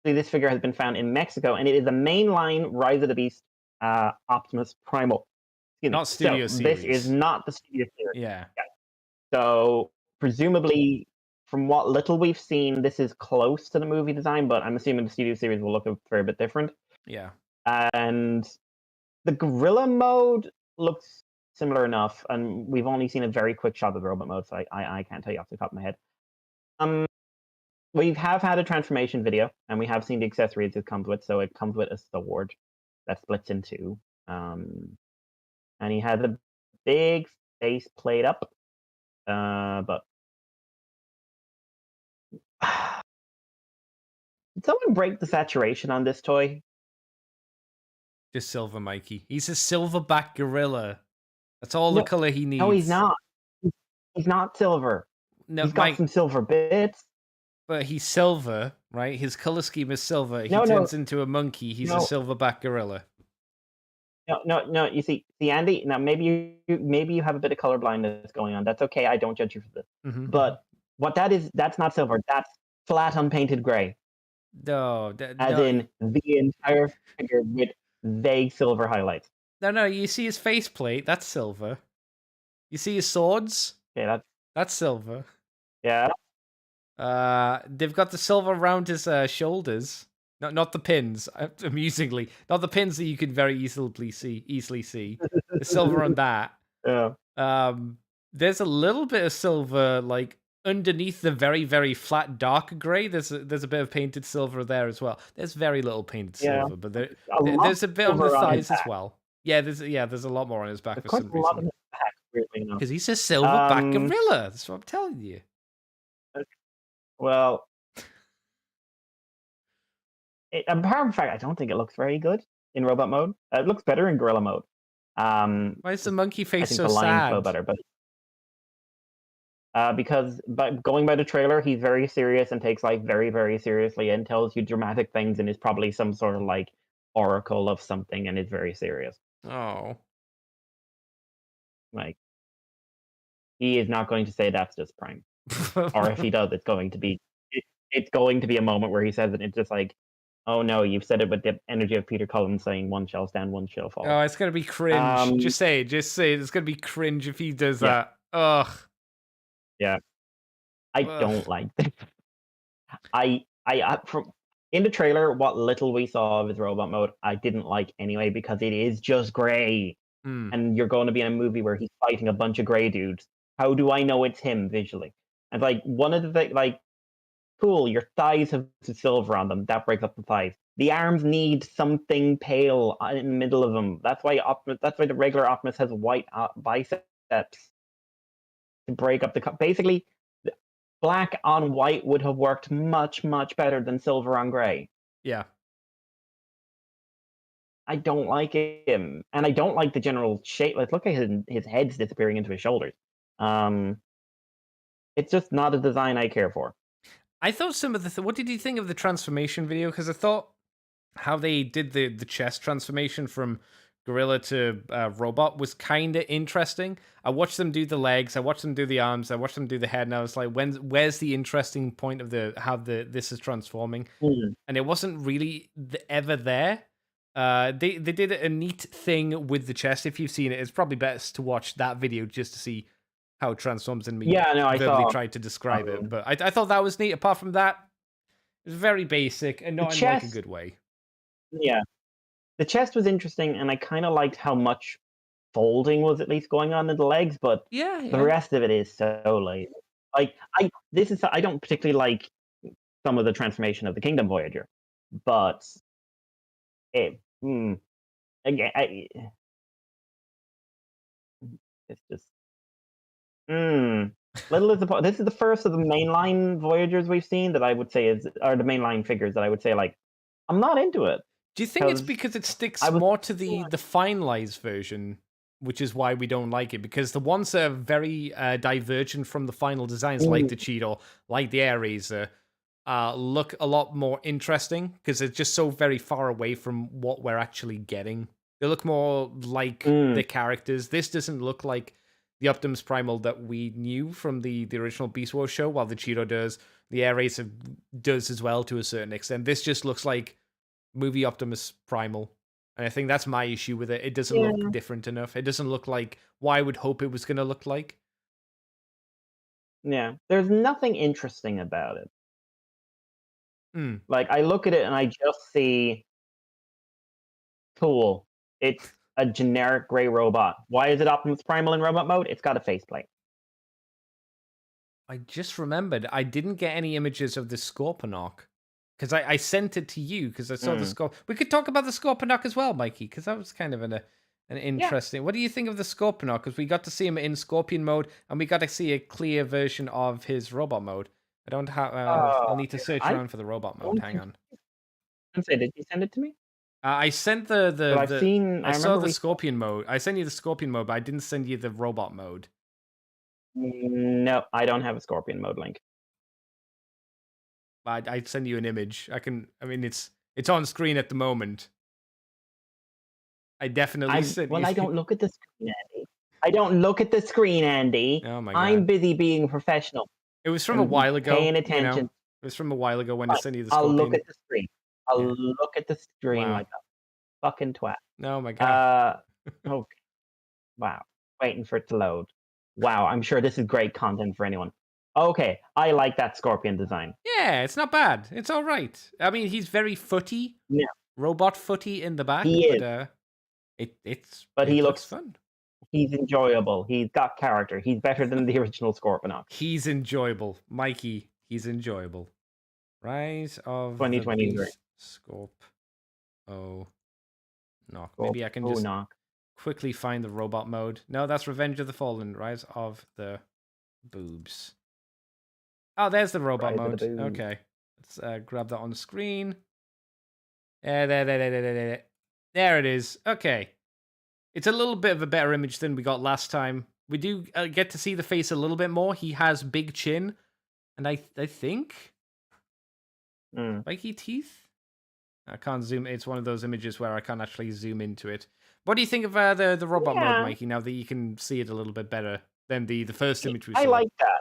this figure has been found in Mexico, and it is a mainline Rise of the Beast Optimus Primal. Not studio series. This is not the studio series. Yeah. So presumably, from what little we've seen, this is close to the movie design, but I'm assuming the studio series will look a fair bit different. Yeah. And the gorilla mode looks similar enough, and we've only seen a very quick shot of the robot mode, so I can't tell you off the top of my head. We have had a transformation video, and we have seen the accessories it comes with. So it comes with a sword that splits in two, and he has a big face plate up. But did someone break the saturation on this toy? Just silver Mikey. He's a silverback gorilla. That's all the color he needs. No, he's not. He's not silver. No, he's got some silver bits. But he's silver, right? His color scheme is silver. He turns into a monkey. He's a silverback gorilla. No. You see, Andy. Now maybe you have a bit of color blindness going on. That's okay. I don't judge you for this. But what that is, that's not silver. That's flat unpainted gray. No, in the entire figure with vague silver highlights. No. You see his faceplate. That's silver. You see his swords. Yeah, that's silver. Yeah. They've got the silver around his shoulders. Not the pins. Amusingly, not the pins that you can very easily see. The silver on that. Yeah. There's a little bit of silver like underneath the very, very flat dark gray. There's a bit of painted silver there as well. There's very little painted silver, but there's a bit on the thighs as well. Yeah, there's a lot more on his back for some reason. Because he's a silverback gorilla. That's what I'm telling you. Well, apart from the fact, I don't think it looks very good in robot mode. It looks better in gorilla mode. Why is the monkey face so sad? I think the lines feel better, but because going by the trailer, he's very serious and takes life very, very seriously and tells you dramatic things and is probably some sort of like oracle of something and is very serious. Oh. Like, he is not going to say that's just Prime. Or if he does, it's going to be a moment where he says it. It's just like, oh no, you've said it with the energy of Peter Cullen saying "one shall stand, one shall fall." Oh, it's gonna be cringe. Just say it. It's gonna be cringe if he does that. Ugh. Yeah, I don't like this. From in the trailer, what little we saw of his robot mode, I didn't like anyway because it is just gray, and you're going to be in a movie where he's fighting a bunch of gray dudes. How do I know it's him visually? And like one of the things, like, cool, your thighs have silver on them. That breaks up the thighs. The arms need something pale in the middle of them. That's why the regular Optimus has white biceps to break up the. Basically, black on white would have worked much, much better than silver on gray. Yeah. I don't like him, and I don't like the general shape. Like, look at his head's disappearing into his shoulders. It's just not a design I care for. I thought some of the... what did you think of the transformation video? Because I thought how they did the chest transformation from gorilla to robot was kind of interesting. I watched them do the legs, I watched them do the arms, I watched them do the head, and I was like, where's the interesting point of how this is transforming? And it wasn't really ever there. They did a neat thing with the chest. If you've seen it, it's probably best to watch that video just to see how it transforms and me verbally tried to describe it. But I thought that was neat. Apart from that, it was very basic and not in like a good way. Yeah. The chest was interesting, and I kind of liked how much folding was at least going on in the legs, but the rest of it is so lazy. Like, I don't particularly like some of the transformation of the Kingdom Voyager, but again, it's just little disappointing. This is the first of the mainline Voyagers we've seen that I would say are the mainline figures that I would say, like, I'm not into it. Do you think it's because it sticks more to the finalized version, which is why we don't like it? Because the ones that are very divergent from the final designs, like the Cheetor, like the Air Razor, look a lot more interesting because they're just so very far away from what we're actually getting. They look more like the characters. This doesn't look like the Optimus Primal that we knew from the original Beast Wars show, while the Cheeto does. The Air Racer does as well to a certain extent. This just looks like movie Optimus Primal. And I think that's my issue with it. It doesn't look different enough. It doesn't look like what I would hope it was going to look like. Yeah. There's nothing interesting about it. Mm. Like, I look at it and I just see, cool. It's a generic gray robot. Why is it Optimus Primal in robot mode? It's got a faceplate. I just remembered I didn't get any images of the Scorponok because I sent it to you because I saw the Scorp. We could talk about the Scorponok as well, Mikey, because that was kind of an interesting. What do you think of the Scorponok? Because we got to see him in Scorpion mode and we got to see a clear version of his robot mode. I don't have. I'll need to search around for the robot mode. Hang on. Did you send it to me? I sent the. I saw the Scorpion mode. I sent you the Scorpion mode, but I didn't send you the robot mode. No, I don't have a Scorpion mode link. I'd send you an image. I mean, it's on screen at the moment. I definitely sent you. I don't look at the screen, Andy. I don't look at the screen, Andy. Oh my God. I'm busy being professional. It was from a while ago. Paying attention. You know? It was from a while ago when I sent you the Scorpion. I'll look at the screen. I'll look at the screen like a fucking twat. Oh my God. Okay. Wow. Waiting for it to load. Wow, I'm sure this is great content for anyone. Okay, I like that Scorpion design. Yeah, it's not bad. It's all right. I mean, he's very footy. Yeah. Robot footy in the back. He is. But he looks fun. He's enjoyable. He's got character. He's better than the original Scorponok. He's enjoyable. Mikey, he's enjoyable. Rise of 2023. the Scorp. Oh. Knock. Maybe I can just quickly find the robot mode. No, that's Revenge of the Fallen. Rise of the Boobs. Oh, there's the robot mode. Okay. Let's grab that on the screen. There it is. Okay. It's a little bit of a better image than we got last time. We do get to see the face a little bit more. He has big chin. And I think... spiky teeth? I can't zoom. It's one of those images where I can't actually zoom into it. What do you think of the robot mode, Mikey, now that you can see it a little bit better than the first image we saw? I like that.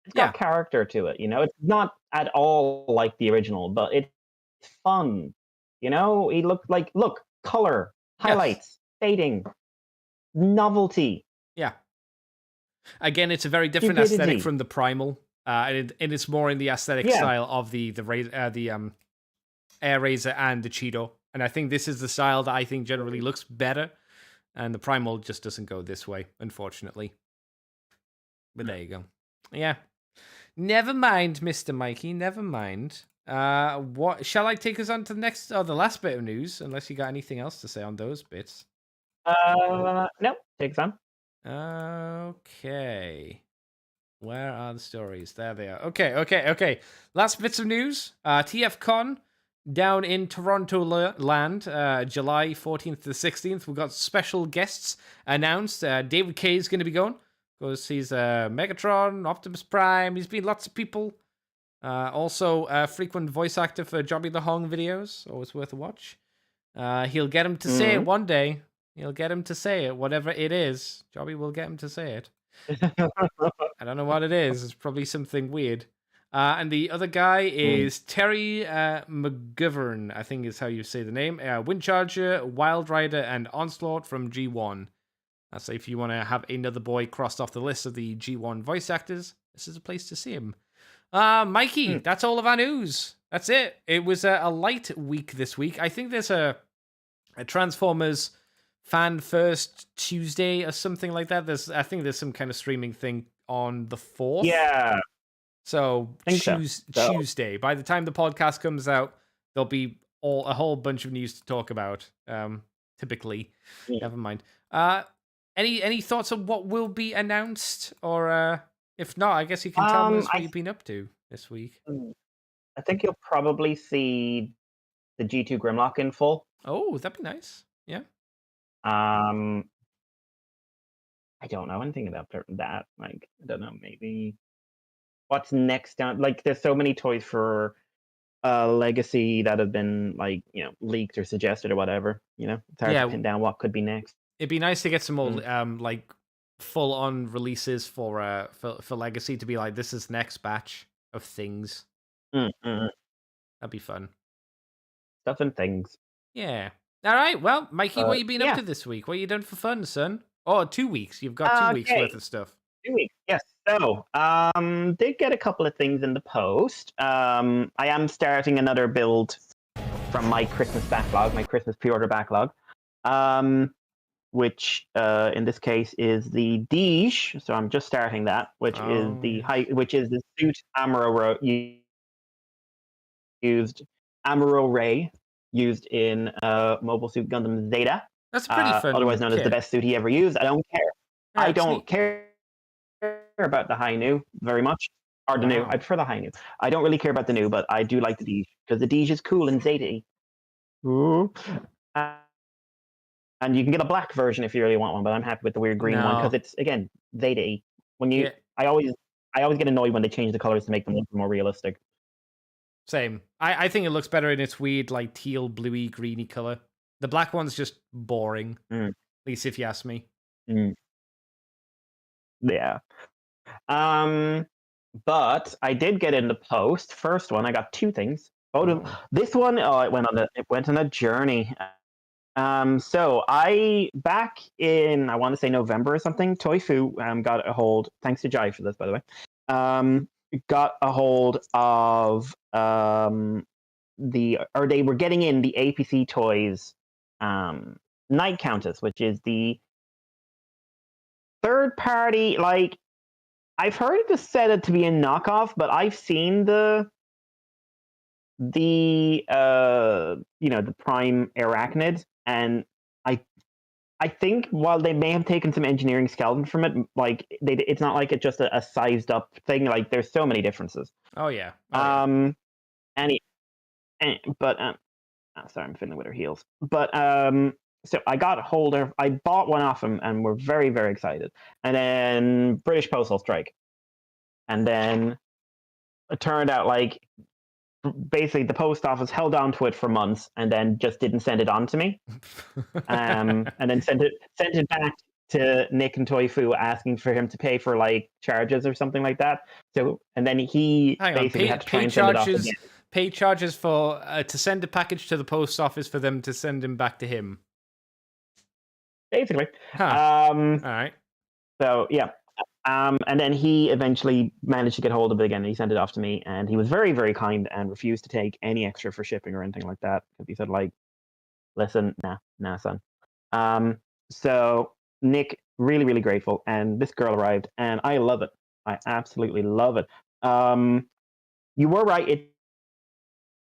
It's got character to it, you know? It's not at all like the original, but it's fun. You know? He looked like, look, color, highlights, fading, novelty. Yeah. Again, it's a very different aesthetic from the Primal. And it's more in the aesthetic style of the Air Razor and the Cheeto. And I think this is the style that I think generally looks better. And the Primal just doesn't go this way, unfortunately. But there you go. Yeah. Never mind, Mr. Mikey. Never mind. What shall I take us on to the next or the last bit of news? Unless you got anything else to say on those bits. No. Take us on. Okay. Where are the stories? There they are. Okay. Last bits of news. TFCon down in Toronto land, July 14th to the 16th. We've got special guests announced. David Kay is going to be going because he's Megatron, Optimus Prime. He's been lots of people. Also, a frequent voice actor for Jobby the Hong videos. Always worth a watch. He'll get him to say it one day. He'll get him to say it, whatever it is. Jobby will get him to say it. I don't know what it is. It's probably something weird. And the other guy is Terry McGovern, I think is how you say the name. Windcharger, Wild Rider, and Onslaught from G1. So if you want to have another boy crossed off the list of the G1 voice actors, this is a place to see him. Mikey, that's all of our news. That's it. It was a light week this week. I think there's a Transformers Fan First Tuesday or something like that. I think there's some kind of streaming thing on the 4th. Yeah. So Tuesday. By the time the podcast comes out, there'll be a whole bunch of news to talk about. Typically, never mind. Any thoughts on what will be announced, or if not, I guess you can tell us what you've been up to this week. I think you'll probably see the G2 Grimlock in full. Oh, that'd be nice. Yeah. I don't know anything about that. Like, I don't know, maybe what's next down. Like, there's so many toys for Legacy that have been like leaked or suggested or whatever. It's hard to pin down what could be next. It'd be nice to get some more like full on releases for Legacy to be like, this is next batch of things. That'd be fun. Stuff and things. Yeah. All right. Well, Mikey, what you been up to this week? What you done for fun, son? Oh, 2 weeks. You've got 2 weeks worth of stuff. 2 weeks. Yes. So, did get a couple of things in the post. I am starting another build from my Christmas backlog, my Christmas pre-order backlog. Which in this case is the Deej. So I'm just starting that, which is the suit Amuro Ray used in Mobile Suit Gundam Zeta. That's pretty fun. Otherwise known as the best suit he ever used. I don't care. I don't care about the high new very much. Or the new. I prefer the high new. I don't really care about the new, but I do like the Deej because the Deej is cool in Zeta. And you can get a black version if you really want one, but I'm happy with the weird green one because it's again Zeta. I always get annoyed when they change the colors to make them look more realistic. Same. I think it looks better in its weird like teal, bluey, greeny color. The black one's just boring. At least if you ask me. Yeah. But I did get in the post. First one, I got 2 things. This one, it went on a journey. So back in, I want to say November or something, Toyfu got a hold, thanks to Jai for this, by the way, got a hold of they were getting in the APC Toys Night Countess, which is the third party, like, I've heard it just said to be a knockoff, but I've seen the Prime Arachnid, and I think while they may have taken some engineering skeleton from it, like it's not like it's just a sized up thing. Like there's so many differences. Sorry, I'm fiddling with her heels. But so I bought one off him, and we're very, very excited. And then British Postal Strike, and then it turned out like basically the post office held on to it for months and then just didn't send it on to me, and then sent it back to Nick and Toyfu asking for him to pay for like charges or something like that. So and then he basically had to try and send it off again. Pay charges for to send a package to the post office for them to send him back to him. Basically. All right. So yeah. And then he eventually managed to get hold of it again, and he sent it off to me, and he was very, very kind and refused to take any extra for shipping or anything like that. Because he said, like, listen, nah, son. So Nick, really, really grateful, and this girl arrived, and I love it. I absolutely love it. You were right, it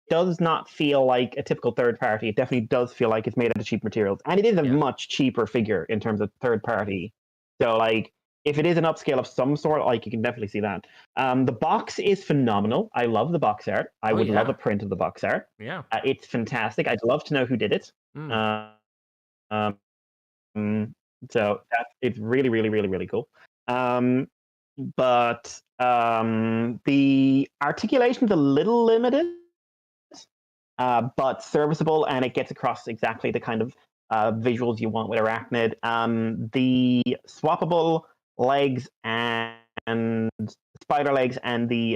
does not feel like a typical third party. It definitely does feel like it's made out of cheap materials, and it is a much cheaper figure in terms of third party. So, like, if it is an upscale of some sort, like, you can definitely see that. The box is phenomenal. I love the box art. I would love a print of the box art. Yeah. It's fantastic. I'd love to know who did it. So it's really, really, really, really cool. But the articulation's a little limited, but serviceable, and it gets across exactly the kind of visuals you want with Arachnid. The swappable legs and spider legs and the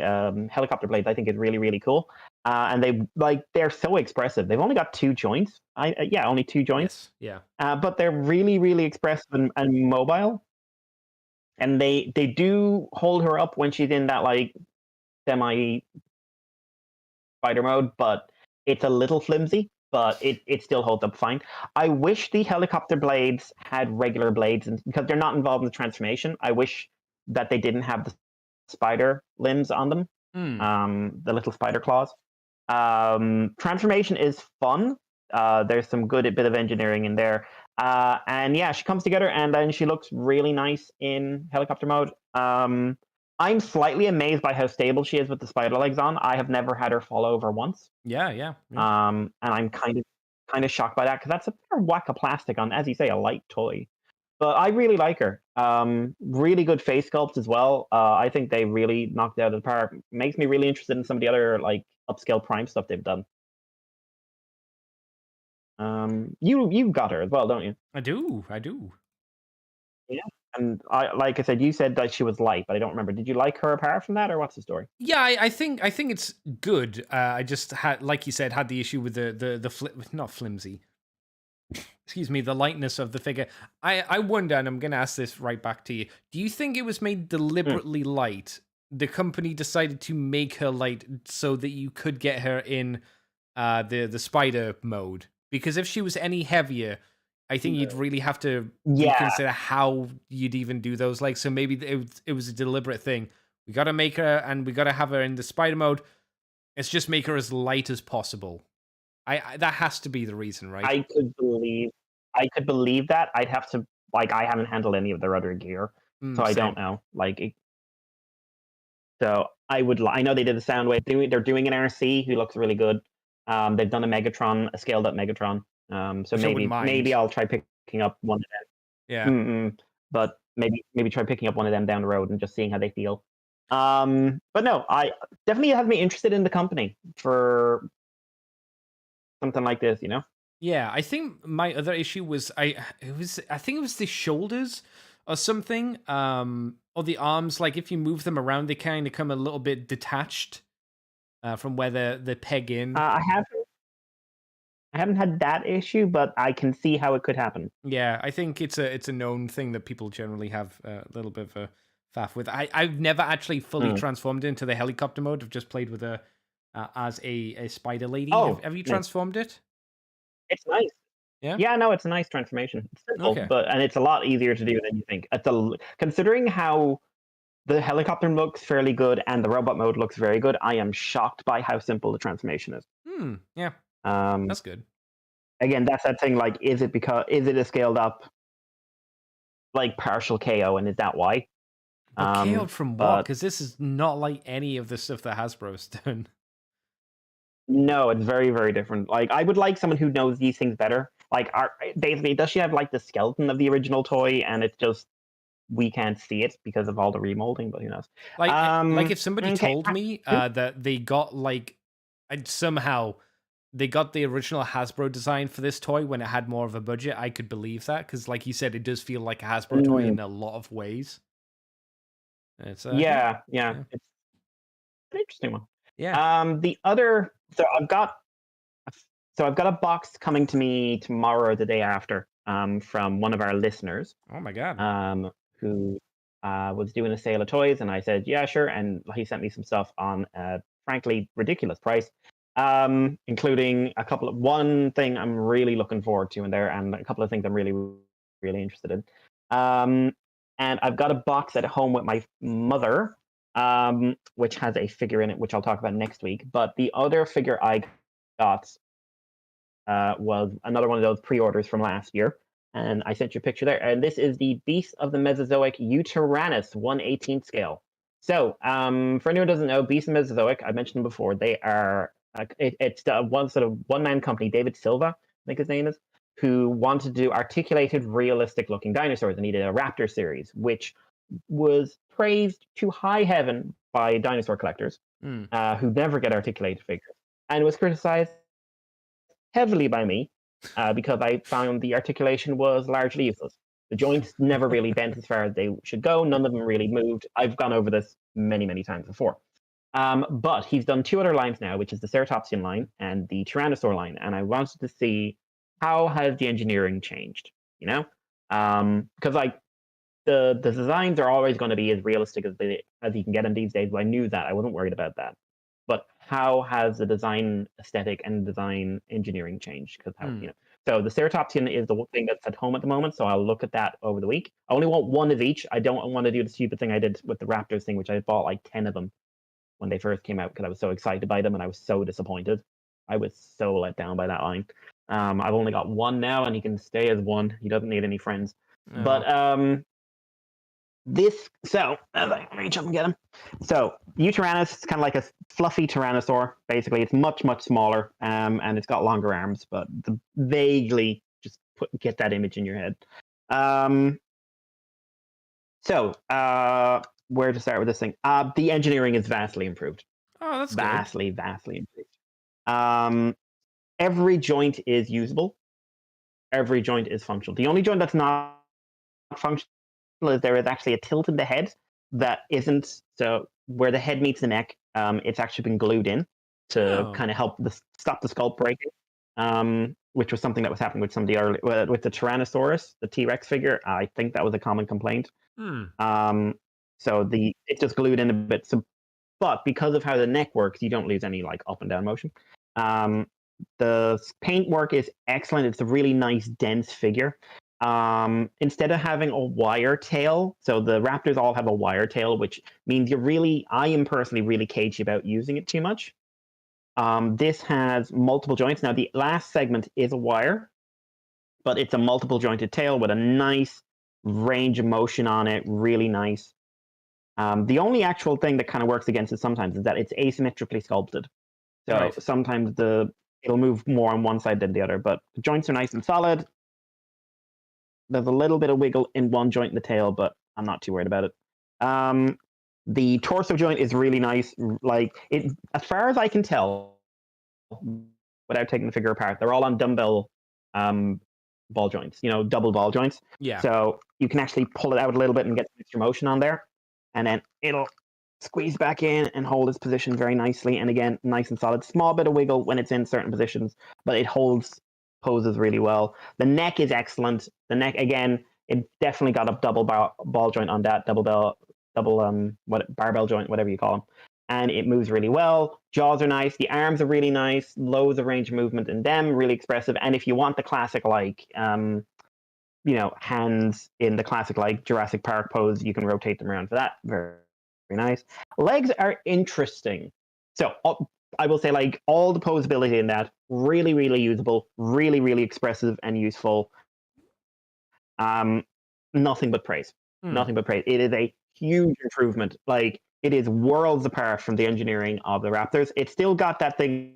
helicopter blades, I think, is really, really cool. And they're so expressive. They've only got 2 joints. Only 2 joints. Yes. Yeah. But they're really, really expressive and mobile. And they do hold her up when she's in that like semi spider mode, but it's a little flimsy. But it still holds up fine. I wish the helicopter blades had regular blades, and because they're not involved in the transformation, I wish that they didn't have the spider limbs on them, the little spider claws. Transformation is fun. There's some good bit of engineering in there. And yeah, she comes together, and then she looks really nice in helicopter mode. I'm slightly amazed by how stable she is with the spider legs on. I have never had her fall over once. Yeah. And I'm kind of shocked by that, because that's a fair whack of plastic on, as you say, a light toy. But I really like her. Really good face sculpt as well. I think they really knocked it out of the park. Makes me really interested in some of the other like upscale Prime stuff they've done. You got her as well, don't you? I do. Yeah. And like I said, you said that she was light, but I don't remember. Did you like her apart from that, or what's the story? Yeah, I think it's good. I just had, like you said, had the issue with not flimsy. Excuse me, the lightness of the figure. I wonder, and I'm going to ask this right back to you. Do you think it was made deliberately light? The company decided to make her light so that you could get her in the spider mode. Because if she was any heavier, I think you'd really have to reconsider how you'd even do those legs. So maybe it was a deliberate thing. We got to make her, and we got to have her in the spider mode. Let's just make her as light as possible. I that has to be the reason, right? I could believe that. I'd have to I haven't handled any of their other gear, so I don't know. So I know they did the Soundwave. They're doing an RC who looks really good. They've done a Megatron, a scaled up Megatron. So maybe I'll try picking up one of them. Yeah. But maybe try picking up one of them down the road and just seeing how they feel. But no, I definitely have me interested in the company for something like this, you know? Yeah, I think my other issue was I think it was the shoulders or something, or the arms. Like if you move them around, they kind of come a little bit detached from where they peg in. I haven't had that issue, but I can see how it could happen. Yeah, I think it's a known thing that people generally have a little bit of a faff with. I've never actually fully transformed into the helicopter mode. I've just played with her as a spider lady. Oh, have you transformed it? It's nice. Yeah. Yeah, no, it's a nice transformation. It's simple, and it's a lot easier to do than you think. Considering how the helicopter looks fairly good and the robot mode looks very good, I am shocked by how simple the transformation is. Yeah. That's good. Again, that's that thing. Like, is it a scaled up, like partial KO, and is that why? But KO'd from what? Because this is not like any of the stuff that Hasbro's done. No, it's very, very different. Like, I would like someone who knows these things better. Like, basically, does she have like the skeleton of the original toy, and it's just we can't see it because of all the remolding? But who knows? Like if somebody told me that they got somehow they got the original Hasbro design for this toy when it had more of a budget, I could believe that because, like you said, it does feel like a Hasbro toy in a lot of ways. It's yeah. It's an interesting one. Yeah. The other, so I've got a box coming to me tomorrow or the day after, from one of our listeners. Oh my god. Who was doing a sale of toys, and I said, yeah, sure, and he sent me some stuff on a frankly ridiculous price, including one thing I'm really looking forward to in there, and a couple of things I'm really, really interested in. And I've got a box at home with my mother, which has a figure in it, which I'll talk about next week. But the other figure I got was another one of those pre-orders from last year, and I sent you a picture there. And this is the Beast of the Mesozoic Utyrannus 1/18 scale. So, for anyone who doesn't know, Beast and Mesozoic, I mentioned them before. They are it's the one-man company, David Silva, I think his name is, who wanted to do articulated, realistic-looking dinosaurs, and he did a Raptor series, which was praised to high heaven by dinosaur collectors who never get articulated figures, and was criticized heavily by me because I found the articulation was largely useless. The joints never really bent as far as they should go. None of them really moved. I've gone over this many, many times before. But he's done two other lines now, which is the Ceratopsian line and the Tyrannosaur line. And I wanted to see how has the engineering changed, you know? Because like the designs are always going to be as realistic as you can get them these days. But I knew that. I wasn't worried about that. But how has the design aesthetic and design engineering changed? Because you know, so the Ceratopsian is the thing that's at home at the moment. So I'll look at that over the week. I only want one of each. I don't want to do the stupid thing I did with the Raptors thing, which I bought like 10 of them when they first came out because I was so excited by them and I was so disappointed. I was so let down by that line. I've only got one now, and he can stay as one. He doesn't need any friends. No. But so as I reach up and get him, so Utyrannus is kind of like a fluffy Tyrannosaur. Basically, it's much, much smaller, and it's got longer arms. But vaguely, just get that image in your head. So, where to start with this thing? The engineering is vastly improved. Oh, that's vastly improved. Every joint is usable. Every joint is functional. The only joint that's not functional is there is actually a tilt in the head that isn't. So where the head meets the neck, it's actually been glued in to kind of help stop the skull breaking. Which was something that was happening with some of the early with the Tyrannosaurus, the T-Rex figure. I think that was a common complaint. So it's just glued in a bit. So, but because of how the neck works, you don't lose any like up and down motion. The paint work is excellent. It's a really nice, dense figure. Instead of having a wire tail, so the raptors all have a wire tail, which means I am personally really cagey about using it too much. This has multiple joints. Now, the last segment is a wire, but it's a multiple jointed tail with a nice range of motion on it. Really nice. The only actual thing that kind of works against it sometimes is that it's asymmetrically sculpted. So sometimes it'll move more on one side than the other, but the joints are nice and solid. There's a little bit of wiggle in one joint in the tail, but I'm not too worried about it. The torso joint is really nice. Like it, as far as I can tell, without taking the figure apart, they're all on dumbbell ball joints. Double ball joints. Yeah. So you can actually pull it out a little bit and get some extra motion on there, and then it'll squeeze back in and hold its position very nicely. And again, nice and solid. Small bit of wiggle when it's in certain positions, but it holds poses really well. The neck is excellent. The neck, again, it definitely got a double ball joint on that, barbell joint, whatever you call them. And it moves really well. Jaws are nice. The arms are really nice. Loads of range of movement in them, really expressive. And if you want the classic, hands in the classic, Jurassic Park pose, you can rotate them around for that. Very, very nice. Legs are interesting. So I will say, all the posability in that, really, really usable, really, really expressive and useful. Nothing but praise. Nothing but praise. It is a huge improvement. It is worlds apart from the engineering of the Raptors. It's still got that thing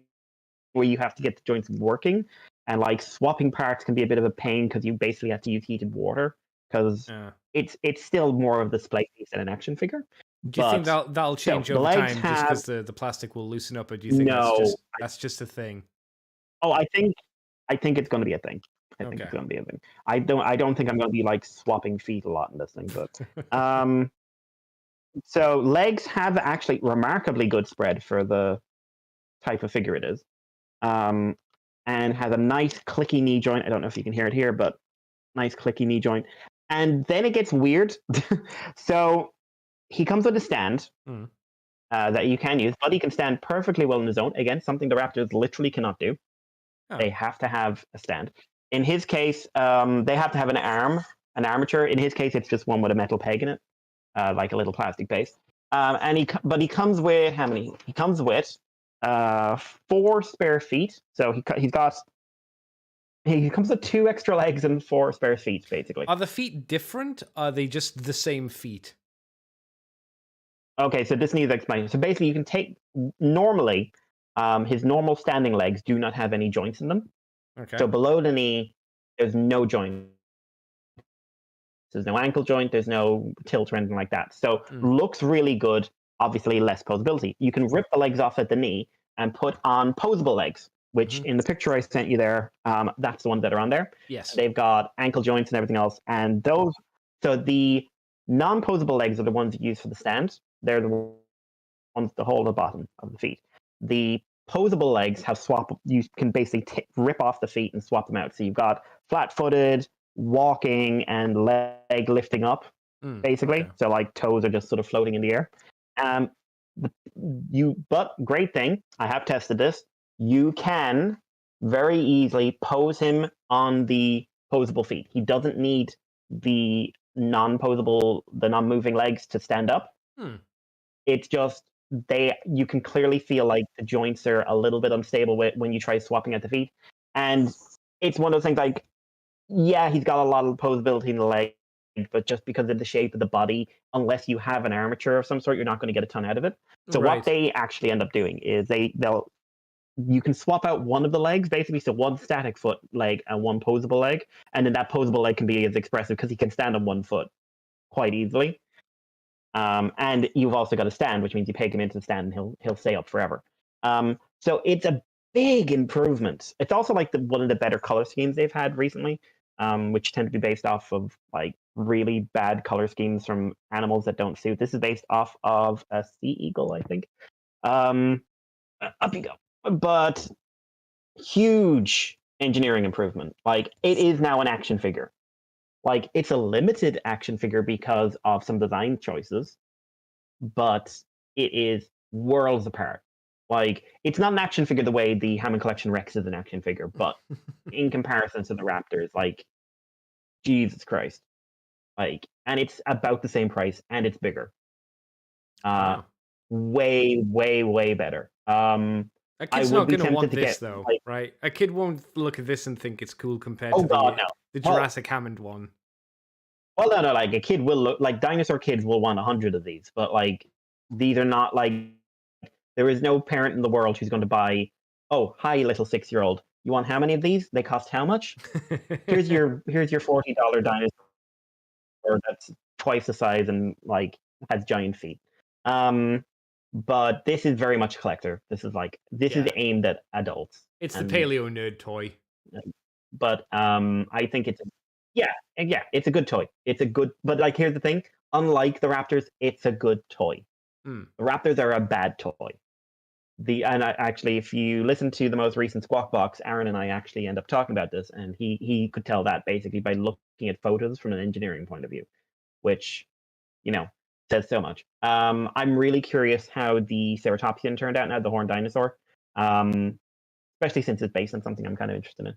where you have to get the joints working, and swapping parts can be a bit of a pain because you basically have to use heated water because it's still more of a display piece than an action figure. Do you think that'll change over time just because the plastic will loosen up, or do you think that's just a thing? Oh, I think it's going to be a thing. I think it's going to be a thing. I don't think I'm going to be swapping feet a lot in this thing, but so legs have actually remarkably good spread for the type of figure it is, and has a nice clicky knee joint. I don't know if you can hear it here, but nice clicky knee joint. And then it gets weird. So he comes with a stand that you can use, but he can stand perfectly well on his own. Again, something the Raptors literally cannot do. They have to have a stand. In his case, they have to have an armature. In his case, it's just one with a metal peg in it, like a little plastic base. But he comes with how many? He comes with 4 spare feet. So he comes with 2 extra legs and 4 spare feet, basically. Are the feet different? Are they just the same feet? Okay, so this needs explanation. So basically, you can take normally his normal standing legs do not have any joints in them. Okay. So below the knee, there's no joint. There's no ankle joint. There's no tilt or anything like that. So looks really good. Obviously, less posability. You can rip the legs off at the knee and put on posable legs, which in the picture I sent you there, that's the ones that are on there. Yes. They've got ankle joints and everything else. And so the non-posable legs are the ones you use for the stand. They're the ones that hold the bottom of the feet. The posable legs have you can basically rip off the feet and swap them out. So you've got flat-footed, walking, and leg lifting up, basically. Okay. So toes are just sort of floating in the air. But great thing, I have tested this. You can very easily pose him on the posable feet. He doesn't need the non-moving legs to stand up. It's just you can clearly feel the joints are a little bit unstable when you try swapping at the feet. And it's one of those things he's got a lot of posability in the leg, but just because of the shape of the body, unless you have an armature of some sort, you're not going to get a ton out of it. So what they actually end up doing is you can swap out one of the legs, basically, so one static foot leg and one posable leg, and then that posable leg can be as expressive because he can stand on one foot. quite easily. And you've also got a stand, which means you peg him into the stand and he'll stay up forever. So it's a big improvement. It's also like one of the better color schemes they've had recently, which tend to be based off of like really bad color schemes from animals that don't suit. This is based off of a sea eagle, I think. Up you go. But huge engineering improvement. Like it is now an action figure. Like it's a limited action figure because of some design choices, but it is worlds apart. Like it's not an action figure the way the Hammond Collection Rex is an action figure, but in comparison to the Raptors, like Jesus Christ, like, and it's about the same price and it's bigger. Wow. Way, way, way better. A I kid's would not be going to want tempted to this, get though, like, right? A kid won't look at this and think it's cool compared oh to god, no. the Well, Jurassic Hammond one. well, no, like a kid will look like dinosaur kids will want 100 of these, but like these are not like there is no parent in the world who's going to buy. Oh, hi, little 6-year-old. You want how many of these? They cost how much? Here's your $40 dinosaur that's twice the size and like has giant feet. But this is very much collector. This is Yeah. aimed at adults. It's the paleo nerd toy. But I think it's it's a good toy. It's a good, but like here's the thing: unlike the Raptors, it's a good toy. Hmm. The Raptors are a bad toy. Actually, if you listen to the most recent Squawk Box, Aaron and I actually end up talking about this, and he could tell that basically by looking at photos from an engineering point of view, which says so much. I'm really curious how the Ceratopsian turned out now, the horned dinosaur, especially since it's based on something I'm kind of interested in.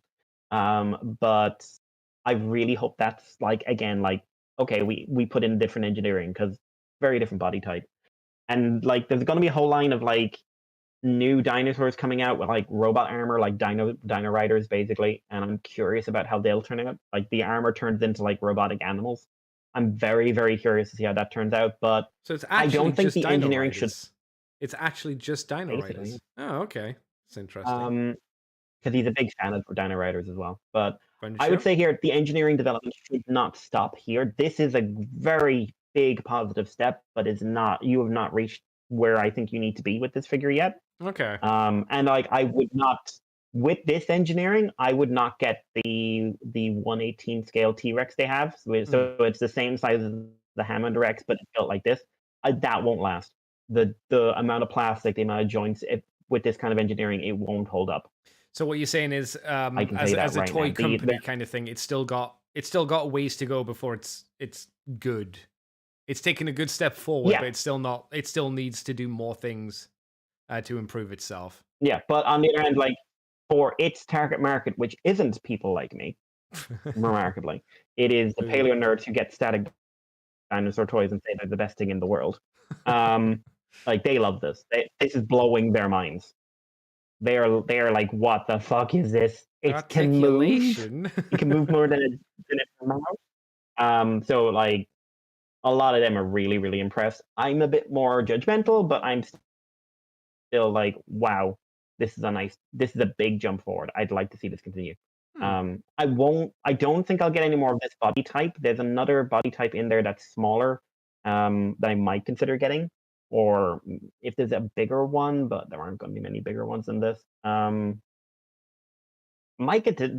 But I really hope that's okay, we put in different engineering because very different body type, and like there's going to be a whole line of like new dinosaurs coming out with like robot armor, like dino riders basically, and I'm curious about how they'll turn out. Like the armor turns into like robotic animals. I'm very, very curious to see how that turns out, but so it's actually I don't think just the Dino engineering Riders. should. It's actually just Dino Riders. Oh, okay, that's interesting. Because he's a big fan of Dino Riders as well. But I show? would say here the engineering development should not stop here. This is a very big positive step, but it's not. You have not reached where I think you need to be with this figure yet. Okay. And like I would not with this engineering, I would not get the 1/18 scale T-Rex they have. So it's the same size as the Hammond Rex, but it's built like this. That won't last. The amount of plastic, the amount of joints, with this kind of engineering, it won't hold up. So what you're saying is, as a toy company kind of thing, it's still got ways to go before it's good. It's taken a good step forward, but it's still not. It still needs to do more things to improve itself. Yeah, but on the other hand, like for its target market, which isn't people like me, remarkably, it is the paleo nerds who get static dinosaur toys and say they're the best thing in the world. Like they love this. This is blowing their minds. They are like, what the fuck is this? It can move. It can move more than it can. So like a lot of them are really, really impressed. I'm a bit more judgmental, but I'm still like, wow, this is a big jump forward. I'd like to see this continue. I don't think I'll get any more of this body type. There's another body type in there that's smaller that I might consider getting, or if there's a bigger one, but there aren't going to be many bigger ones than this. Might get there's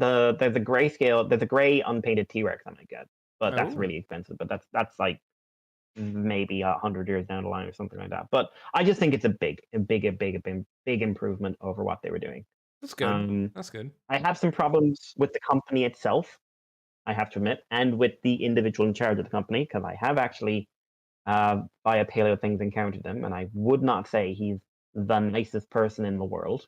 a grayscale, there's a gray unpainted T-Rex I might get, but that's really expensive. But that's like maybe 100 years down the line or something like that. But I just think it's a big improvement over what they were doing. That's good. That's good. I have some problems with the company itself, I have to admit, and with the individual in charge of the company, because I have actually, via Paleo Things, encountered him, and I would not say he's the nicest person in the world.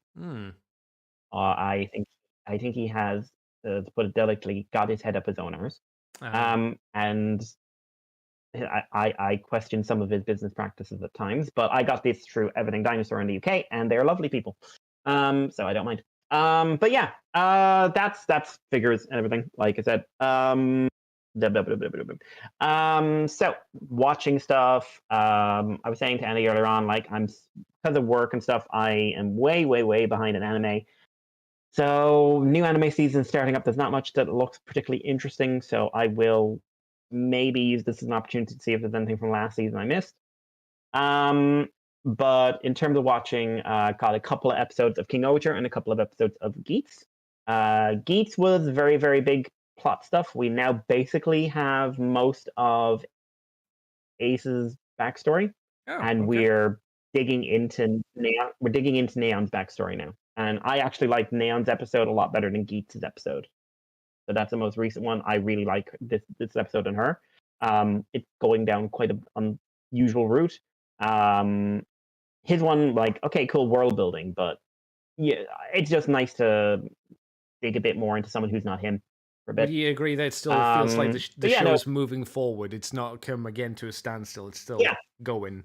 I think he has, to put it delicately, got his head up his own arse. And I question some of his business practices at times, but I got this through Everything Dinosaur in the UK, and they're lovely people. So I don't mind. But yeah, that's figures and everything. Like I said, so watching stuff. I was saying to Andy earlier on, like because of work and stuff, I am way, way, way behind in anime. So new anime season starting up. There's not much that looks particularly interesting. So I will maybe use this as an opportunity to see if there's anything from last season I missed. But in terms of watching, got a couple of episodes of King Oger and a couple of episodes of Geats. Geats was very, very big plot stuff. We now basically have most of Ace's backstory, and we're digging into Neon. We're digging into Neon's backstory now, and I actually like Neon's episode a lot better than Geats' episode. So that's the most recent one. I really like this episode and her. It's going down quite an unusual route. His one, like, okay, cool world building, but yeah, it's just nice to dig a bit more into someone who's not him for a bit. Would you agree that it still feels like the show is moving forward? It's not come again to a standstill. It's still going.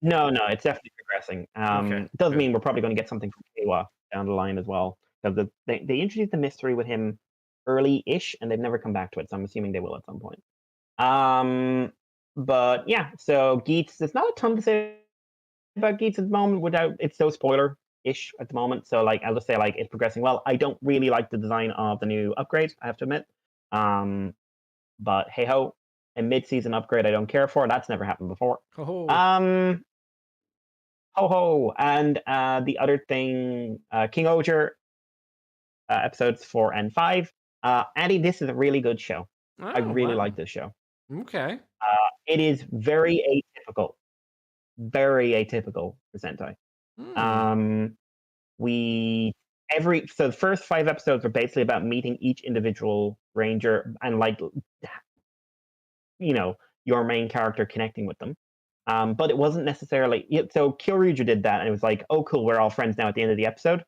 No, it's definitely progressing. It does mean we're probably going to get something from Keiwa down the line as well. Because they introduced the mystery with him early-ish, and they've never come back to it, so I'm assuming they will at some point. But yeah, so Geats, there's not a ton to say about Geats at the moment without it's so spoiler-ish at the moment. So like I'll just say like it's progressing well. I don't really like the design of the new upgrade, I have to admit. But hey ho, a mid-season upgrade I don't care for. That's never happened before. Ho ho. And the other thing, King Oger, episodes 4 and 5. Andy, this is a really good show. I really like this show. Okay. It is very atypical. Very atypical for Sentai. So the first 5 episodes are basically about meeting each individual ranger and like, you know, your main character connecting with them. But it wasn't necessarily so Kyoryuger did that and it was like, oh cool, we're all friends now at the end of the episode.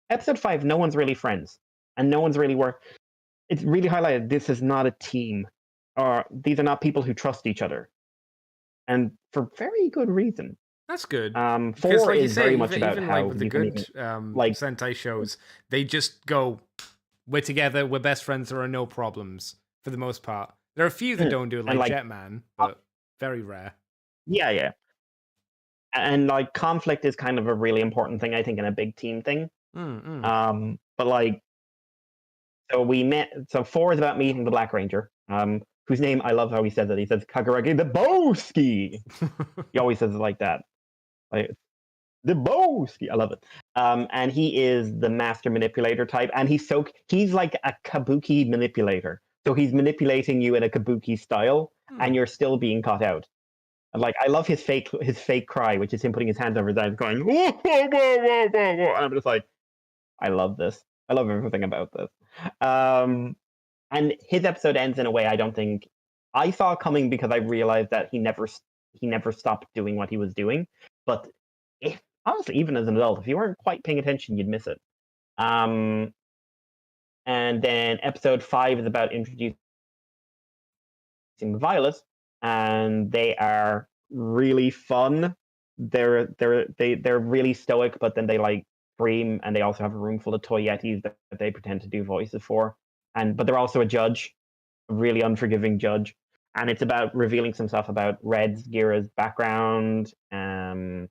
Episode 5, no one's really friends. And no one's really it's really highlighted this is not a team. Or these are not people who trust each other. And for very good reason. That's good. 4 like is very much about even how like with the good like Sentai shows, they just go, we're together, we're best friends, there are no problems for the most part. There are a few that don't do it, like Jetman, but very rare. Yeah. And like conflict is kind of a really important thing, I think, in a big team thing. But like, so 4 is about meeting the Black Ranger, whose name I love how he says it. He says Kakaragi the Bowski. He always says it like that. Like the Bowski. I love it. And he is the master manipulator type, and he's like a kabuki manipulator. So he's manipulating you in a kabuki style, and you're still being caught out. And like I love his fake cry, which is him putting his hands over his eyes, going whoa, whoa, whoa, whoa, whoa, whoa. And I'm just like, I love this. I love everything about this. And his episode ends in a way I don't think I saw coming, because I realized that he never stopped doing what he was doing. But honestly, even as an adult, if you weren't quite paying attention, you'd miss it. And then episode 5 is about introducing Violet, and they are really fun. They're really stoic, but then they like scream, and they also have a room full of toy yetis that they pretend to do voices for. But they're also a judge, a really unforgiving judge. And it's about revealing some stuff about Red's Gira's background, and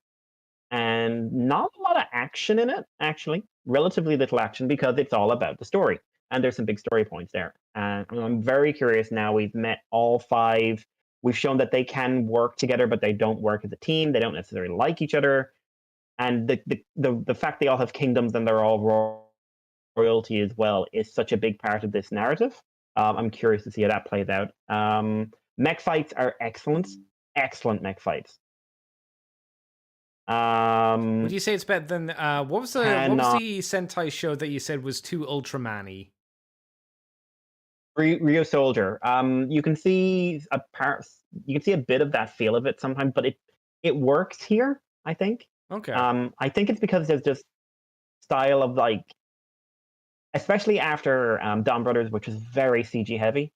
not a lot of action in it, actually. Relatively little action, because it's all about the story. And there's some big story points there. And I'm very curious now. We've met all 5. We've shown that they can work together, but they don't work as a team. They don't necessarily like each other. And the fact they all have kingdoms and they're all royalty as well is such a big part of this narrative. I'm curious to see how that plays out. Mech fights are excellent. Excellent mech fights. Would you say it's better than what was the Sentai show that you said was too Ultraman-y? Rio Soldier. You can see a bit of that feel of it sometimes, but it works here, I think. Okay. I think it's because there's just style of like, especially after Dawn Brothers, which was very CG heavy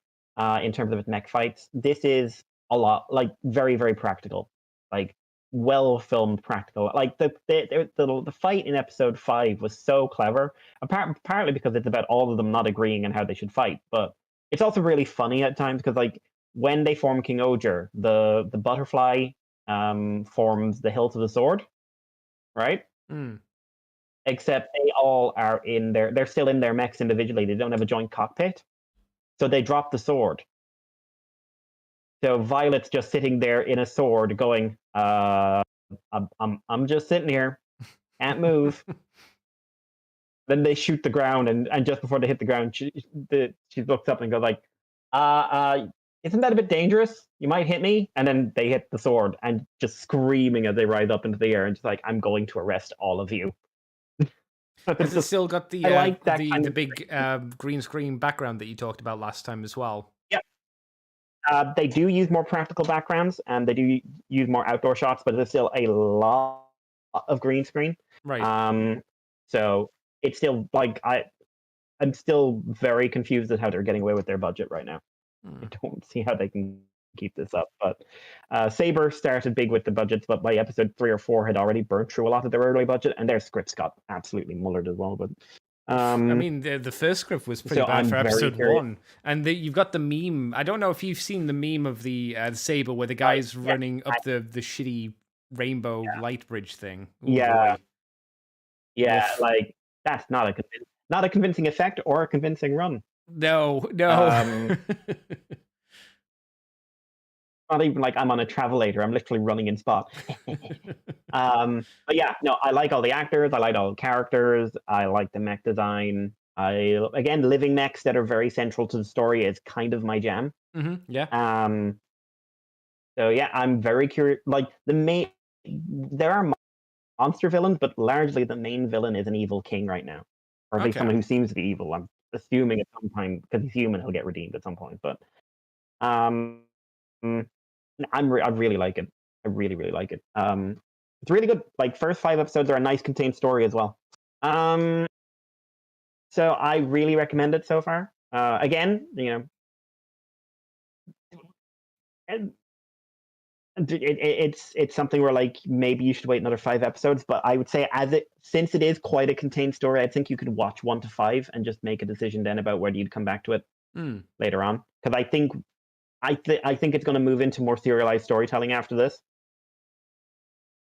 in terms of its mech fights. This is a lot like very, very practical, like well filmed practical. Like the fight in episode 5 was so clever. Apparently because it's about all of them not agreeing on how they should fight, but it's also really funny at times, because like when they form King Oger, the butterfly forms the hilt of the sword, right? Except they all are they're still in their mechs individually. They don't have a joint cockpit. So they drop the sword. So Violet's just sitting there in a sword, going, I'm just sitting here, can't move." Then they shoot the ground, and just before they hit the ground, she looks up and goes like, isn't that a bit dangerous? You might hit me." And then they hit the sword, and just screaming as they rise up into the air, and just like, "I'm going to arrest all of you." Has it still got the I like that the big green screen background that you talked about last time as well? Yep. They do use more practical backgrounds, and they do use more outdoor shots, but there's still a lot of green screen. Right. So it's still like I'm still very confused at how they're getting away with their budget right now. I don't see how they can keep this up. But Saber started big with the budgets, but by episode 3 or 4 had already burnt through a lot of their early budget, and their scripts got absolutely mullered as well. But I mean, the first script was pretty so bad I'm for very episode curious. 1, and you've got the meme. I don't know if you've seen the meme of the Saber where the guy's running up the shitty rainbow light bridge thing. Oh, Yeah, boy. yeah, Woof. like that's not a convincing effect or a convincing run. No. Not even like I'm on a travelator. I'm literally running in spot. But yeah, no, I like all the actors. I like all the characters. I like the mech design. Again, living mechs that are very central to the story is kind of my jam. Yeah. So yeah, I'm very curious. Like there are monster villains, but largely the main villain is an evil king right now, or at least someone who seems to be evil. I'm assuming at some time, because he's human, he'll get redeemed at some point. But um, I really like it. I really, really like it. It's really good. Like first 5 episodes are a nice contained story as well. So I really recommend it so far. Again, and it's something where like maybe you should wait another 5 episodes, but I would say since it is quite a contained story, I think you could watch 1 to 5 and just make a decision then about whether you'd come back to it later on. Because I think it's going to move into more serialized storytelling after this,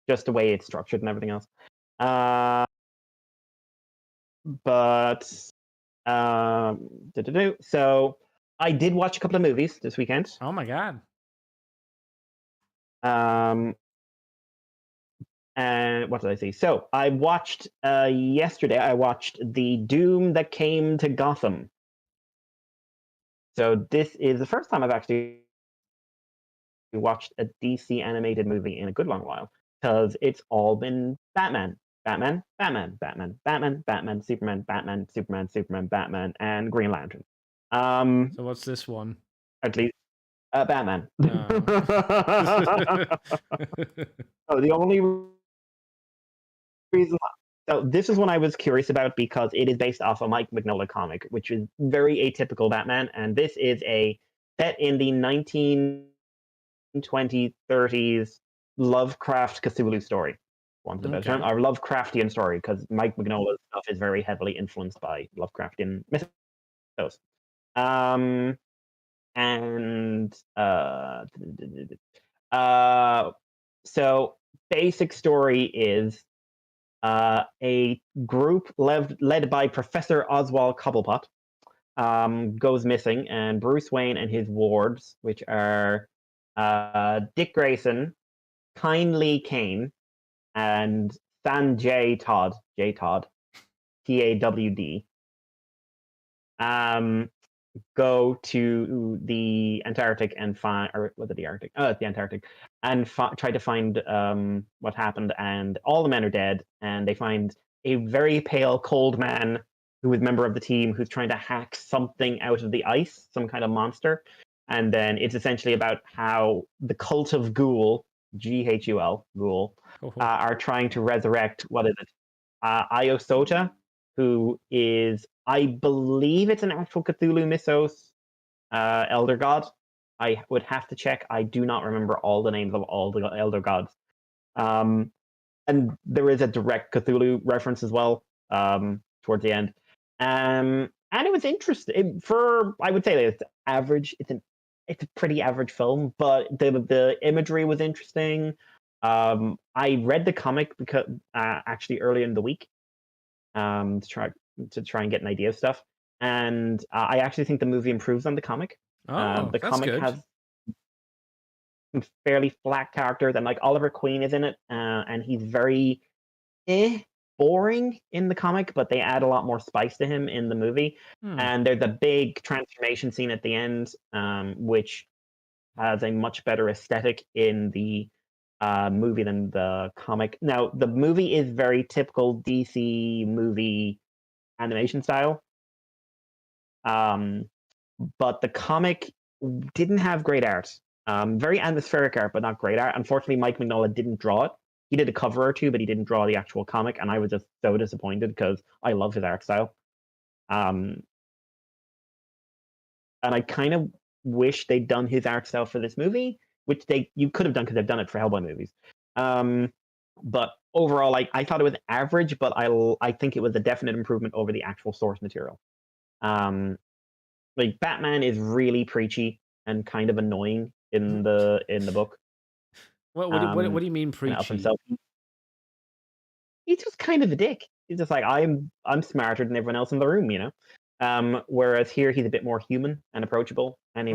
just the way it's structured and everything else. But so I did watch a couple of movies this weekend. Oh my god. And what did I see? So I watched yesterday. I watched The Doom That Came to Gotham. So this is the first time I've actually watched a DC animated movie in a good long while, because it's all been Batman, Batman, Batman, Batman, Batman, Batman, Superman, Batman, Superman, Superman, Batman, and Green Lantern. So what's this one? At least Batman. Oh. Oh, the only reason. So this is one I was curious about because it is based off a Mike Mignola comic, which is very atypical Batman, and this is set in the 1920s, 30s Lovecraft Cthulhu story. Want a better term, or Lovecraftian story, because Mike Mignola's stuff is very heavily influenced by Lovecraftian mythos. So basic story is a group led by Professor Oswald Cobblepot goes missing, and Bruce Wayne and his wards, which are Dick Grayson, Kindly Kane, and Sanjay Todd, Tawd, go to the Antarctic and find, or was it the Arctic? Oh, it's the Antarctic, and try to find what happened. And all the men are dead, and they find a very pale, cold man who is a member of the team who's trying to hack something out of the ice, some kind of monster. And then it's essentially about how the cult of Ghoul, Ghul, Ghoul, are trying to resurrect, what is it? Io Sota, who is, I believe it's an actual Cthulhu Mythos elder god. I would have to check. I do not remember all the names of all the elder gods. And there is a direct Cthulhu reference as well towards the end. And it was interesting. I would say that it's average. It's a pretty average film, but the imagery was interesting. I read the comic because actually earlier in the week to try and get an idea of stuff, and I actually think the movie improves on the comic. Oh, the that's comic good. fairly flat characters, and like Oliver Queen is in it, and he's very boring in the comic, but they add a lot more spice to him in the movie. And there's a big transformation scene at the end, which has a much better aesthetic in the movie than the comic. Now, the movie is very typical DC movie animation style, but the comic didn't have great art. Very atmospheric art, but not great art. Unfortunately, Mike Mignola didn't draw it. He did a cover or two, but he didn't draw the actual comic, and I was just so disappointed because I love his art style. And I kind of wish they'd done his art style for this movie, which you could have done because they've done it for Hellboy movies. But overall, like, I thought it was average, but I think it was a definite improvement over the actual source material. Like, Batman is really preachy and kind of annoying in the book. What do you mean preachy? Himself. He's just kind of a dick. He's just like, I'm smarter than everyone else in the room, you know. Whereas here he's a bit more human and approachable, and he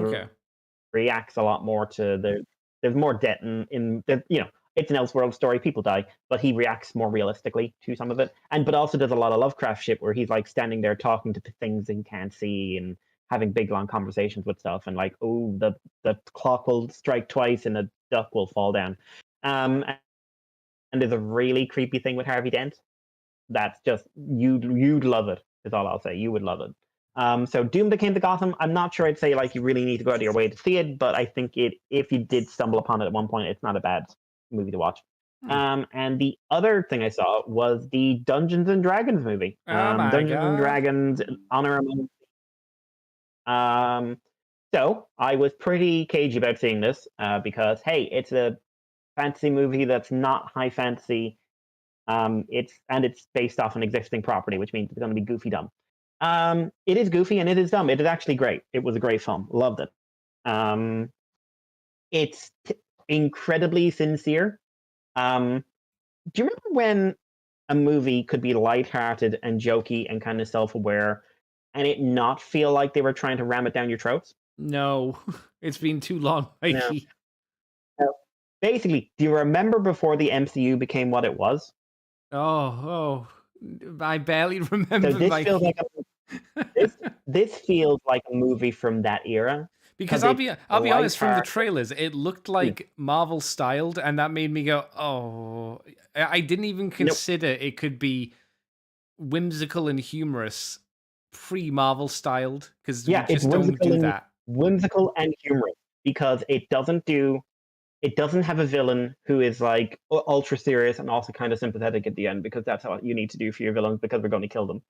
reacts a lot more to there's more debt in you know, it's an Elseworld story, people die, but he reacts more realistically to some of it, but also does a lot of Lovecraft shit where he's like standing there talking to things he can't see and having big long conversations with stuff, and like, oh, the clock will strike twice and a duck will fall down. And there's a really creepy thing with Harvey Dent. That's just you'd love it. Is all I'll say. You would love it. So Doom That Came to Gotham. I'm not sure I'd say like you really need to go out of your way to see it, but I think if you did stumble upon it at one point, it's not a bad movie to watch. And the other thing I saw was the Dungeons and Dragons movie. Dungeons and Dragons Honor Among. So I was pretty cagey about seeing this because hey, it's a fantasy movie that's not high fantasy. It's based off an existing property, which means it's going to be goofy dumb. It is goofy and it is dumb. It is actually great. It was a great film. Loved it. It's incredibly sincere. Do you remember when a movie could be lighthearted and jokey and kind of self-aware, and it not feel like they were trying to ram it down your throats? No, it's been too long, Mikey. No. Basically, do you remember before the MCU became what it was? Oh, I barely remember. So this feels like this feels like a movie from that era. Because I'll be honest, from the trailers, it looked like Marvel styled, and that made me go, "Oh!" I didn't even consider it could be whimsical and humorous pre-Marvel styled, because we just don't do that. Whimsical and humorous, because it doesn't have a villain who is like ultra serious and also kind of sympathetic at the end, because that's how you need to do for your villains, because we're going to kill them.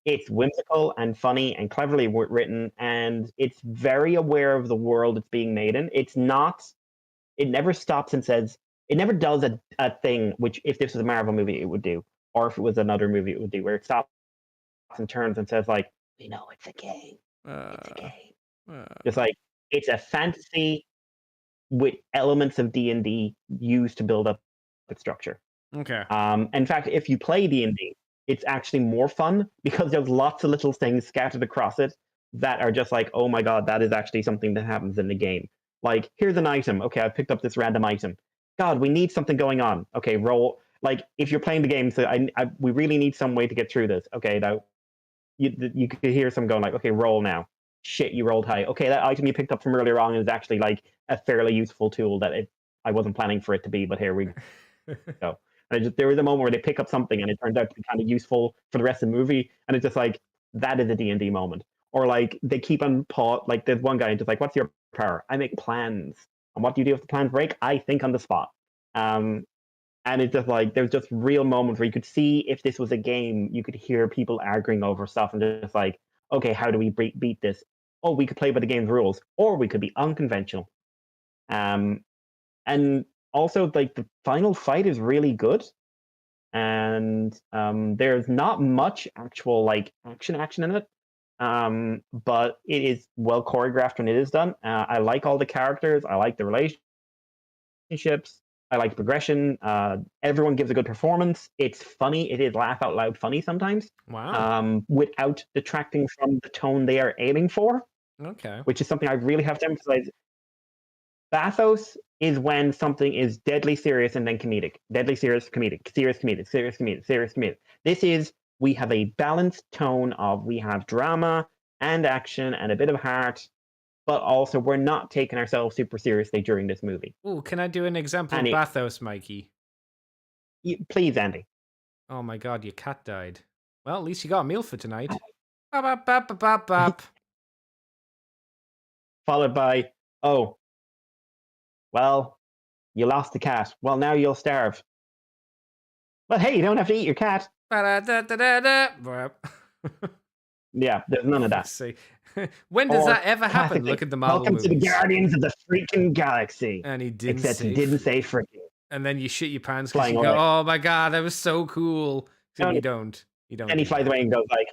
It's whimsical and funny and cleverly written, and it's very aware of the world it's being made in. It never stops and says, it never does a thing which, if this was a Marvel movie, it would do, or if it was another movie, it would do, where it stops and turns and says like, we know it's a game. It's a game. It's like, it's a fantasy with elements of D&D used to build up its structure. Okay. In fact, if you play D&D, it's actually more fun because there's lots of little things scattered across it that are just like, oh my god, that is actually something that happens in the game. Like, here's an item. Okay, I picked up this random item. God, we need something going on. Okay, roll. Like, if you're playing the game, so we really need some way to get through this. Okay, now you could hear some going like, okay, roll now. Shit, you rolled high. Okay, that item you picked up from earlier on is actually like a fairly useful tool that I wasn't planning for it to be, but here we go. And there was a moment where they pick up something and it turns out to be kind of useful for the rest of the movie, and it's just like, that is a D&D moment. Or like, they keep on like, there's one guy just like, what's your power? I make plans. And what do you do if the plans break? I think on the spot. And it's just like, there's just real moments where you could see, if this was a game, you could hear people arguing over stuff and just like, okay, how do we beat this? Oh, we could play by the game's rules, or we could be unconventional. And also, like, the final fight is really good, and there's not much actual like action in it, but it is well choreographed when it is done. I like all the characters. I like the relationships. I like the progression. Everyone gives a good performance. It's funny. It is laugh out loud funny sometimes. Wow. Without detracting from the tone they are aiming for. Okay. Which is something I really have to emphasize. Bathos is when something is deadly serious and then comedic. Deadly serious, comedic. Serious, comedic. Serious, comedic. Serious, comedic. This is, we have a balanced tone of, we have drama and action and a bit of heart, but also we're not taking ourselves super seriously during this movie. Oh, can I do an example of Bathos, Mikey? Please, Andy. Oh my god, your cat died. Well, at least you got a meal for tonight. Bop, bop, bop, bop, bop. Followed by, oh, well, you lost the cat. Well, now you'll starve. But hey, you don't have to eat your cat. Yeah, there's none of that. See. When does that ever happen? Look at the Marvel Welcome movies. to the Guardians of the freaking galaxy. And he didn't Except say he didn't say freaking. And then you shit your pants because you go, oh my god, that was so cool. So you don't. You don't. And he flies away and goes like,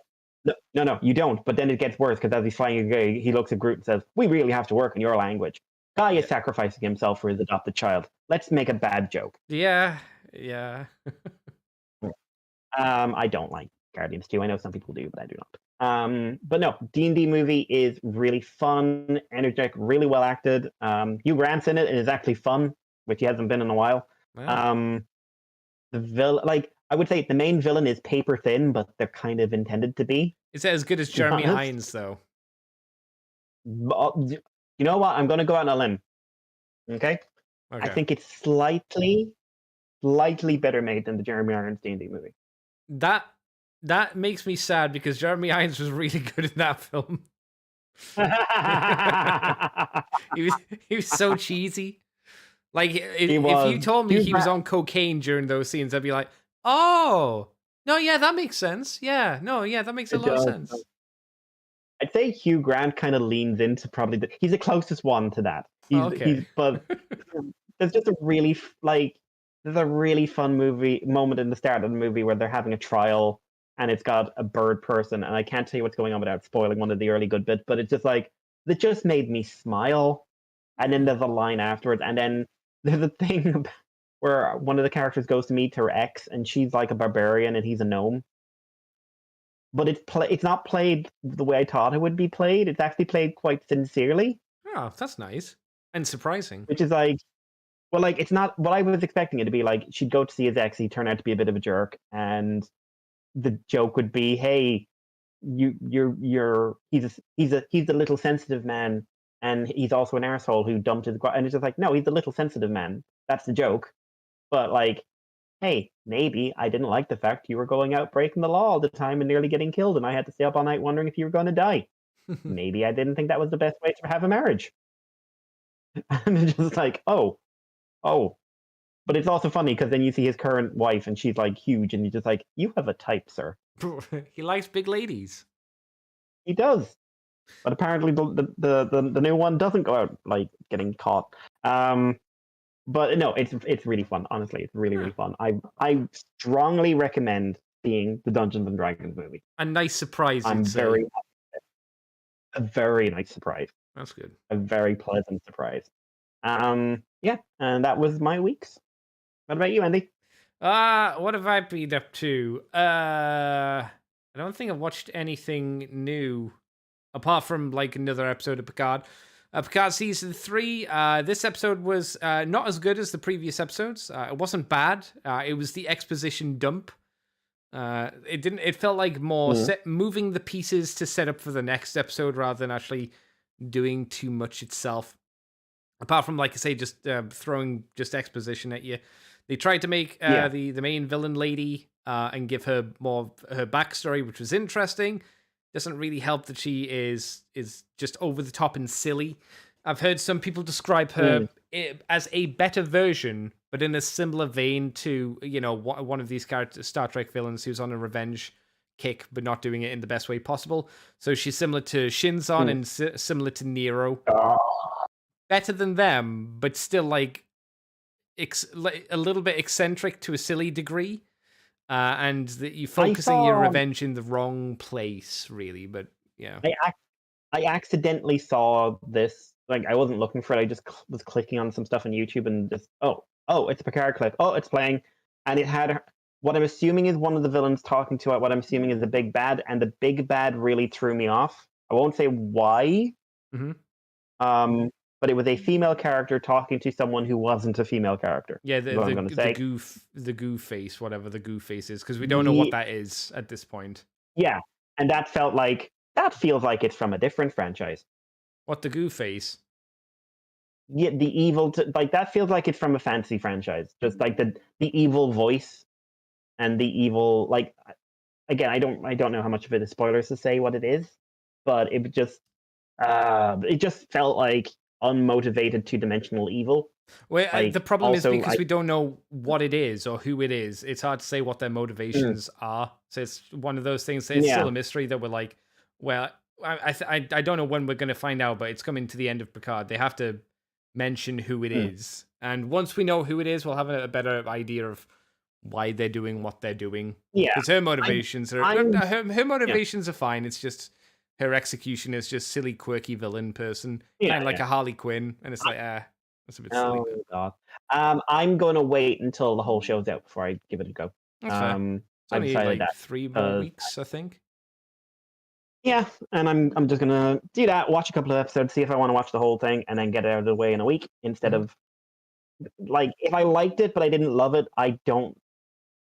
no, you don't. But then it gets worse because as he's flying away, he looks at Groot and says, we really have to work in your language. Guy is sacrificing himself for his adopted child. Let's make a bad joke. Yeah. I don't like Guardians 2. I know some people do, but I do not. But no, D&D movie is really fun, energetic, really well acted. Hugh Grant's in it and is actually fun, which he hasn't been in a while. Wow. The villain, like I would say, the main villain is paper thin, but they're kind of intended to be. Is it as good as Jeremy Irons, though? You know what? I'm going to go out on a limb. Okay. I think it's slightly better made than the Jeremy Irons D&D movie. That makes me sad because Jeremy Irons was really good in that film. he was so cheesy. Like if you told me he was on cocaine during those scenes, I'd be like, oh no, yeah, that makes sense. Yeah, no, yeah, that makes a lot of sense. I'd say Hugh Grant kind of leans into probably he's the closest one to that. But there's just a really there's a really fun moment in the start of the movie where they're having a trial and it's got a bird person, and I can't tell you what's going on without spoiling one of the early good bits, but it's just like, it just made me smile. And then there's a line afterwards, and then there's a thing where one of the characters goes to meet her ex, and she's like a barbarian and he's a gnome. But it's not played the way I thought it would be played. It's actually played quite sincerely. Oh, that's nice. And surprising. Which is like, well, like, it's not what I was expecting it to be. Like, she'd go to see his ex, he'd turn out to be a bit of a jerk, and the joke would be, hey, he's a little sensitive man, and he's also an arsehole who dumped his, and it's just like, no, he's a little sensitive man. That's the joke. But like, hey, maybe I didn't like the fact you were going out breaking the law all the time and nearly getting killed, and I had to stay up all night wondering if you were going to die. Maybe I didn't think that was the best way to have a marriage. And it's just like, oh. But it's also funny because then you see his current wife and she's like huge, and you're just like, you have a type, sir. He likes big ladies. He does. But apparently the new one doesn't go out like getting caught. But no, it's really fun. Honestly, it's really fun. I strongly recommend seeing the Dungeons and Dragons movie. A nice surprise. A very nice surprise. That's good. A very pleasant surprise. Yeah, and that was my weeks. What about you, Andy? What have I been up to? I don't think I've watched anything new apart from like another episode of Picard. Picard season 3. This episode was not as good as the previous episodes. It wasn't bad. It was the exposition dump. It felt like more moving the pieces to set up for the next episode rather than actually doing too much itself. Apart from, like I say, just throwing just exposition at you. They tried to make the main villain lady and give her more of her backstory, which was interesting. Doesn't really help that she is just over the top and silly. I've heard some people describe her as a better version, but in a similar vein to, one of these characters, Star Trek villains who's on a revenge kick, but not doing it in the best way possible. So she's similar to Shinzon and similar to Nero. Better than them, but still like a little bit eccentric to a silly degree. And that you're focusing your revenge in the wrong place, really. But yeah, I accidentally saw this. Like, I wasn't looking for it. I just was clicking on some stuff on YouTube and just oh, it's a Picard clip. Oh, it's playing, and it had what I'm assuming is one of the villains talking to what I'm assuming is the big bad, and the big bad really threw me off. I won't say why. but it was a female character talking to someone who wasn't a female character. Yeah, the goo face, whatever the goo face is, because we don't know what that is at this point. Yeah, and that feels like it's from a different franchise. What, the goo face? Yeah, the evil, like that feels like it's from a fantasy franchise. Just like the evil voice and the evil, like, again, I don't know how much of it is spoilers to say what it is, but it just felt like unmotivated two-dimensional evil. Well, Like, the problem is also, because we don't know what it is or who it is. It's hard to say what their motivations are. So it's one of those things. It's still a mystery that we're like, well, I don't know when we're going to find out, but it's coming to the end of Picard. They have to mention who it is, and once we know who it is, we'll have a better idea of why they're doing what they're doing. Yeah, because her motivations her motivations are fine. It's just her execution is just silly, quirky villain person, kind of like a Harley Quinn, and it's like, that's a bit silly. Oh God, I'm going to wait until the whole show's out before I give it a go. That's fair. It's only like 3 more weeks, I think. Yeah, and I'm just gonna do that, watch a couple of episodes, see if I want to watch the whole thing, and then get it out of the way in a week, instead of, like, if I liked it but I didn't love it, I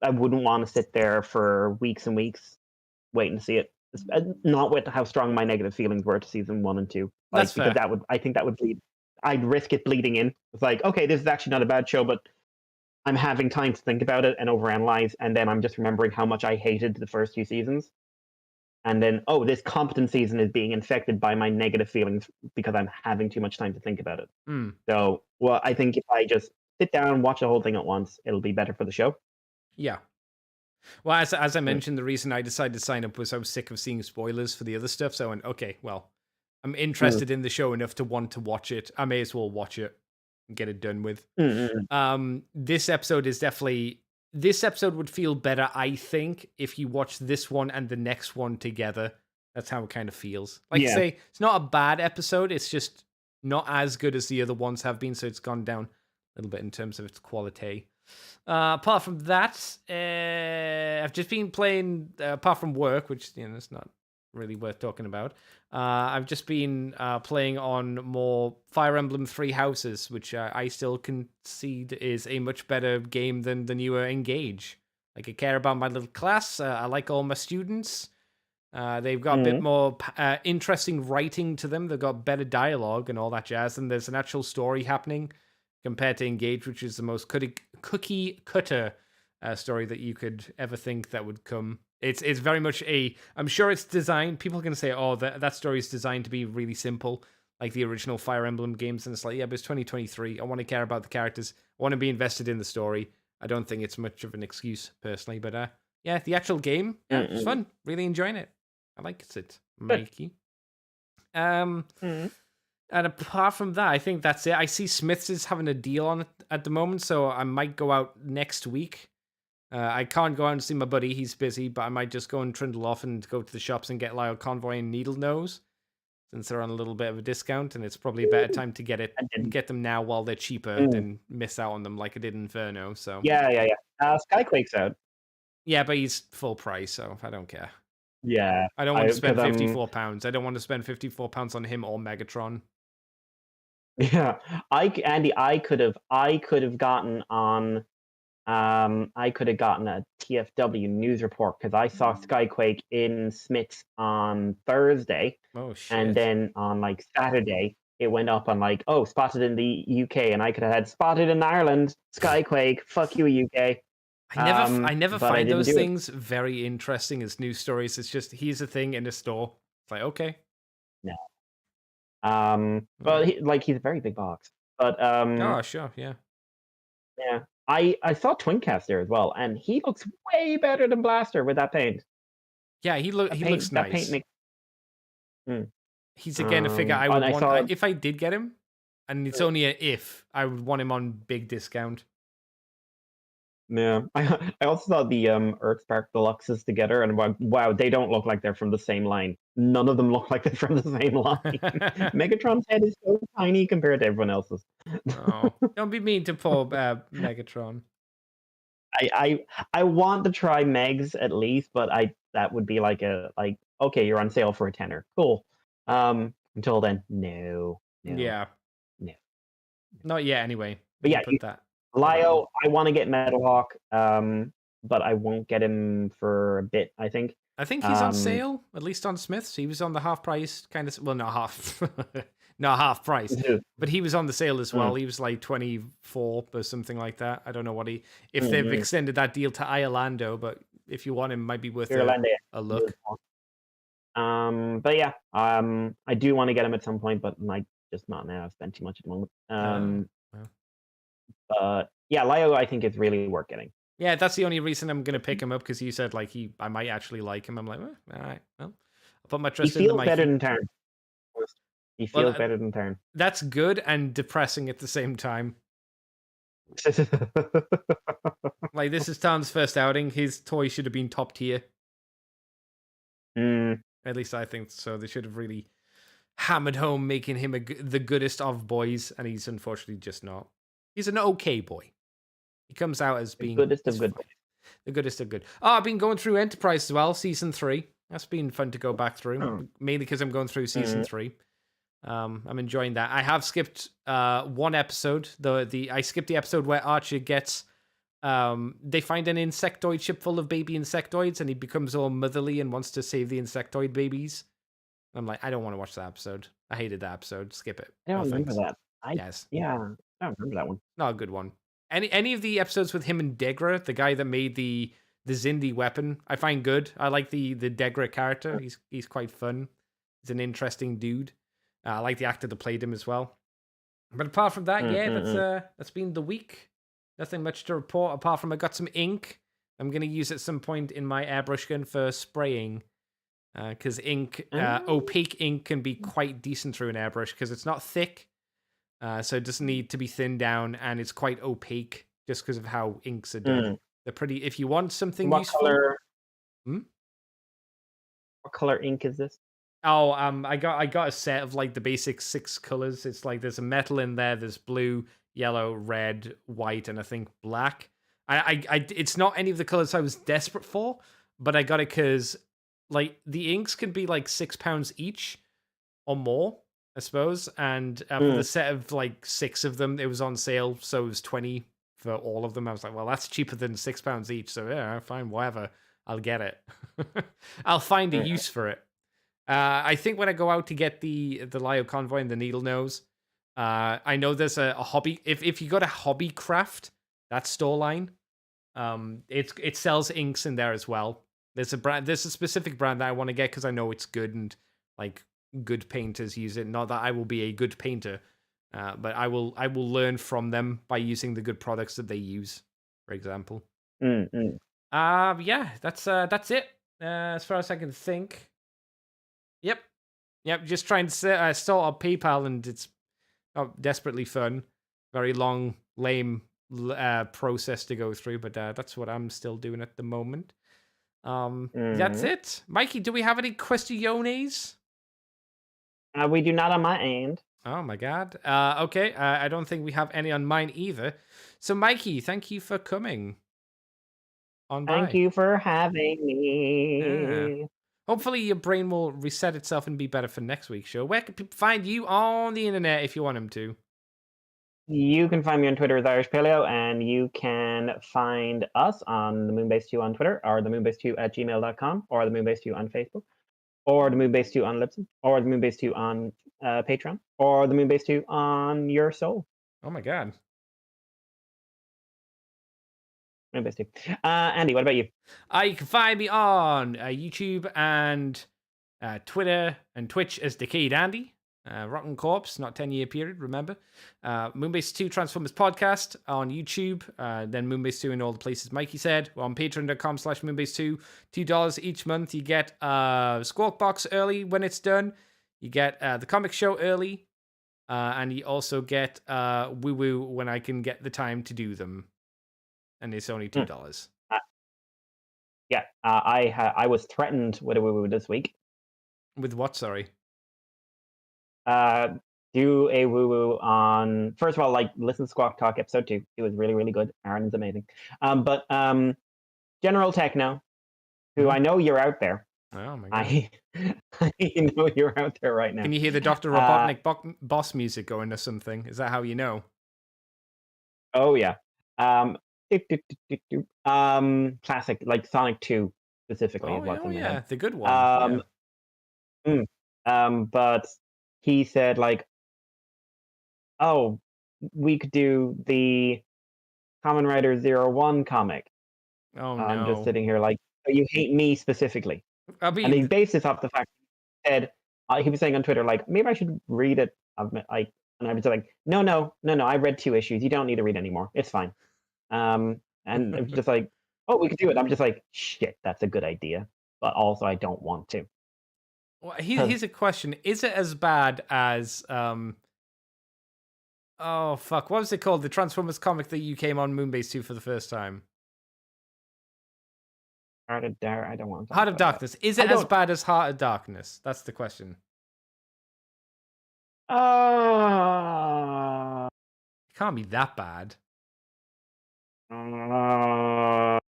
wouldn't want to sit there for weeks and weeks waiting to see it. Not with how strong my negative feelings were to season 1 and 2. Like, That's fair. Because I think that would bleed. I'd risk it bleeding in. It's like, okay, this is actually not a bad show, but I'm having time to think about it and overanalyze, and then I'm just remembering how much I hated the first 2 seasons. And then, this competent season is being infected by my negative feelings because I'm having too much time to think about it. So, well, I think if I just sit down and watch the whole thing at once, it'll be better for the show. Yeah. Well, as I mentioned, the reason I decided to sign up was I was sick of seeing spoilers for the other stuff. So I went, okay, well, I'm interested in the show enough to want to watch it. I may as well watch it and get it done with. This episode is definitely... This episode would feel better, I think, if you watch this one and the next one together. That's how it kind of feels. Like, say, it's not a bad episode. It's just not as good as the other ones have been. So it's gone down a little bit in terms of its quality. Apart from that, I've just been playing, apart from work, which, it's not really worth talking about. I've just been playing on more Fire Emblem Three Houses, which I still concede is a much better game than the newer Engage. Like, I care about my little class. I like all my students. They've got a bit more interesting writing to them. They've got better dialogue and all that jazz. And there's an actual story happening compared to Engage, which is the most cookie cutter story that you could ever think that would come. It's very much I'm sure it's designed, people are going to say, that story is designed to be really simple, like the original Fire Emblem games, and it's like, yeah, but it's 2023, I want to care about the characters, I want to be invested in the story. I don't think it's much of an excuse, personally, but yeah, the actual game, it's fun, really enjoying it. I like it, Mikey. And apart from that, I think that's it. I see Smith's is having a deal on it at the moment, so I might go out next week. I can't go out and see my buddy, he's busy, but I might just go and trundle off and go to the shops and get Lyle Convoy and Needle Nose, since they're on a little bit of a discount, and it's probably a better time to get them now while they're cheaper than miss out on them like I did Inferno. So yeah. Skyquake's out. Yeah, but he's full price, so I don't care. Yeah, I don't want to spend £54. I don't want to spend £54 on him or Megatron. Yeah, Andy, I could have gotten on. I could have gotten a TFW news report because I saw Skyquake in Smith's on Thursday. Oh shit! And then on like Saturday, it went up on like, spotted in the UK, and I could have had spotted in Ireland. Skyquake, fuck you, UK. I never find those things very interesting as news stories. It's just, here's a thing in a store. It's like, okay. No. But he's a very big box. But oh sure, yeah. Yeah. I saw Twincast there as well, and he looks way better than Blaster with that paint. Yeah, he looks nice. That paint He's again a figure I would want. If I did get him, and it's only a if, I would want him on big discount. Yeah, I also saw the Earthspark Deluxes together, and wow, they don't look like they're from the same line. None of them look like they're from the same line. Megatron's head is so tiny compared to everyone else's. Oh, don't be mean to poor Megatron. I want to try Megs at least, but that would be like okay, you're on sale for a tenner. Cool. Until then, no. Yeah. No. Not yet, anyway. But yeah, put that. Lio, I want to get Metalhawk, but I won't get him for a bit, I think. I think he's on sale, at least on Smith's. He was on the half price, kind of. Well, not half, not half price, but he was on the sale as well. He was like 24 or something like that. I don't know what if they've extended that deal to Iolando, but if you want him, might be worth a look. But yeah, I do want to get him at some point, but like just not now. I've spent too much at the moment. But yeah, Lio I think is really worth getting. Yeah, that's the only reason I'm gonna pick him up, because you said like I might actually like him. I'm like, all right, well, I'll put my trust in the Mikey. He feels better than Tarn. He feels better than Tarn. That's good and depressing at the same time. Like, this is Tarn's first outing. His toy should have been top tier. At least I think so. They should have really hammered home making him the goodest of boys, and he's unfortunately just not. He's an okay boy. He comes out as being the goodest of good. The goodest of good. Oh, I've been going through Enterprise as well, season 3. That's been fun to go back through, mainly because I'm going through season 3. I'm enjoying that. I have skipped one episode. I skipped the episode where Archer gets. They find an insectoid ship full of baby insectoids, and he becomes all motherly and wants to save the insectoid babies. I'm like, I don't want to watch that episode. I hated that episode. Skip it. I don't remember that. Yes. Yeah, I don't remember that one. Not a good one. Any of the episodes with him and Degra, the guy that made the Zindi weapon, I find good. I like the Degra character. He's quite fun. He's an interesting dude. I like the actor that played him as well. But apart from that, that's been the week. Nothing much to report apart from I got some ink. I'm gonna use at some point in my airbrush gun for spraying, because opaque ink can be quite decent through an airbrush because it's not thick. So it doesn't need to be thinned down, and it's quite opaque just because of how inks are done. They're pretty. If you want something useful. Color? What color ink is this? Oh, I got a set of like the basic 6 colors. It's like there's a metal in there. There's blue, yellow, red, white, and I think black. It's not any of the colors I was desperate for, but I got it because like the inks can be like £6 each or more, I suppose. And for the set of like 6 of them, it was on sale, so it was 20 for all of them. I was like, well, that's cheaper than £6 each, so yeah, fine, whatever. I'll get it. I'll find a use for it. I think when I go out to get the Lio Convoy and the Needle Nose, I know there's a hobby. If you go to Hobby Craft, that store line, it sells inks in there as well. There's a specific brand that I want to get because I know it's good and like good painters use it. Not that I will be a good painter, but I will learn from them by using the good products that they use, for example. Yeah, that's it. As far as I can think. Yep. Just trying to start up PayPal, and it's not desperately fun. Very long, lame process to go through, but that's what I'm still doing at the moment. That's it. Mikey, do we have any questiones? We do not on my end. Oh my god. Okay. I don't think we have any on mine either. So, Mikey, thank you for coming on by. Thank you for having me. Yeah. Hopefully your brain will reset itself and be better for next week's show. Where can people find you on the internet if you want them to? You can find me on Twitter as Irish Paleo, and you can find us on the Moonbase 2 on Twitter, or the Moonbase2 at gmail.com, or the Moonbase 2 on Facebook, or the Moonbase 2 on Libsyn, or the Moonbase 2 on Patreon, or the Moonbase 2 on Your Soul. Oh my god. Moonbase 2. Andy, what about you? You can find me on YouTube and Twitter and Twitch as Decayed Andy. Rotten Corpse, not 10-year period, remember. Moonbase 2 Transformers Podcast on YouTube. Then Moonbase 2 in all the places Mikey said. We're on patreon.com/Moonbase2. $2 each month. You get Squawk Box early when it's done. You get the comic show early. And you also get Woo Woo when I can get the time to do them. And it's only $2. Yeah, I was threatened with a Woo Woo this week. With what, sorry? Do a Woo Woo on, first of all, like, listen to Squawk Talk episode 2. It was really, really good. Aaron's amazing. But General Techno, who I know you're out there. Oh my god. I know you're out there right now. Can you hear the Dr. Robotnik boss music going or something? Is that how you know? Oh yeah. Classic, like Sonic 2 specifically is what's in my head. the good one. Yeah. Mm, but he said like, oh, we could do the Kamen Rider Zero One comic. Oh I'm just no. sitting here like, "So you hate me specifically." I And he mean, based this off the fact he said he was saying on Twitter like, maybe I should read it. Like, and I was like, no, no, no, no. I read 2 issues. You don't need to read anymore. It's fine. And it was just like, oh, we could do it. I'm just like, shit, that's a good idea, but also I don't want to. well, here's a question: is it as bad as Oh fuck! What was it called? The Transformers comic that you came on Moonbase to for the first time. Heart of Dark. I don't want to talk Heart of about that. Darkness. Is it as bad as Heart of Darkness? That's the question. It can't be that bad. The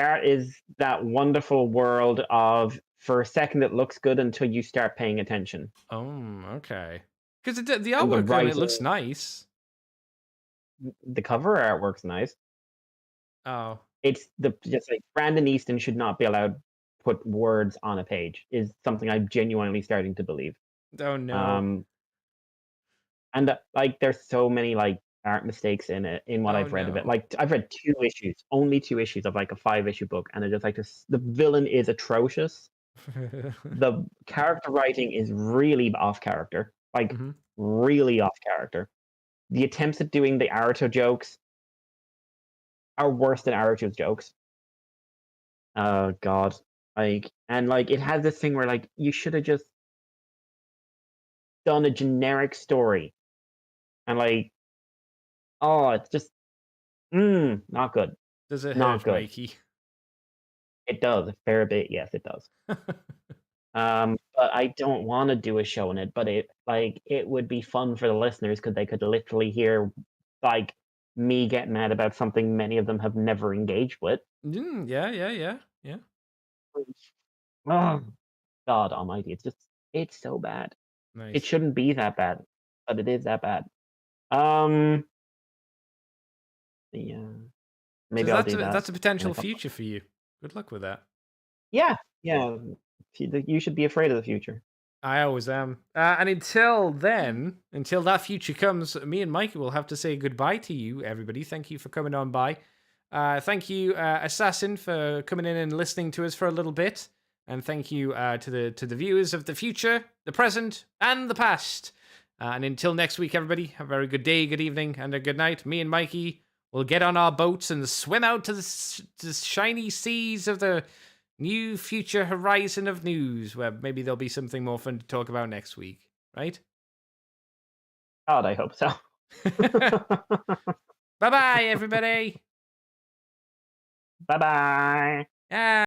art is that wonderful world of for a second it looks good until you start paying attention. Oh, okay. Because the And the artwork on it writing, looks nice. the cover artwork's nice. Oh, It's just like Brandon Easton should not be allowed to put words on a page is something I'm genuinely starting to believe. oh no. And like there's so many like art mistakes in it in what Oh I've read of it. no. Like I've read 2 issues, only 2 issues of like a 5 issue book, and I just like the villain is atrocious. The character writing is really off character, like Mhm. really off character. The attempts at doing the Naruto jokes are worse than Naruto's jokes. Oh god. Like and like it has this thing where like you should have just done a generic story. And like oh, it's just not good. Does it Not hurt, good. Mikey? It does a fair bit, yes, it does. But I don't want to do a show on it, but it would be fun for the listeners because they could literally hear like me get mad about something many of them have never engaged with. Yeah. Oh, God Almighty, it's so bad. It Nice. shouldn't be that bad, but it is that bad. Um, yeah, So maybe I'll do that that's a in a potential couple. future for you. Good luck with that. Yeah, yeah. You should be afraid of the future. I always am. And until then, until that future comes, me and Mikey will have to say goodbye to you, everybody. Thank you for coming on by. Thank you, Assassin, for coming in and listening to us for a little bit. And thank you to the viewers of the future, the present, and the past. And until next week, everybody, have a very good day, good evening, and a good night. Me and Mikey will get on our boats and swim out to the shiny seas of the new future horizon of news, where maybe there'll be something more fun to talk about next week, right? God, I hope so. Bye-bye, everybody. Bye bye. Yeah.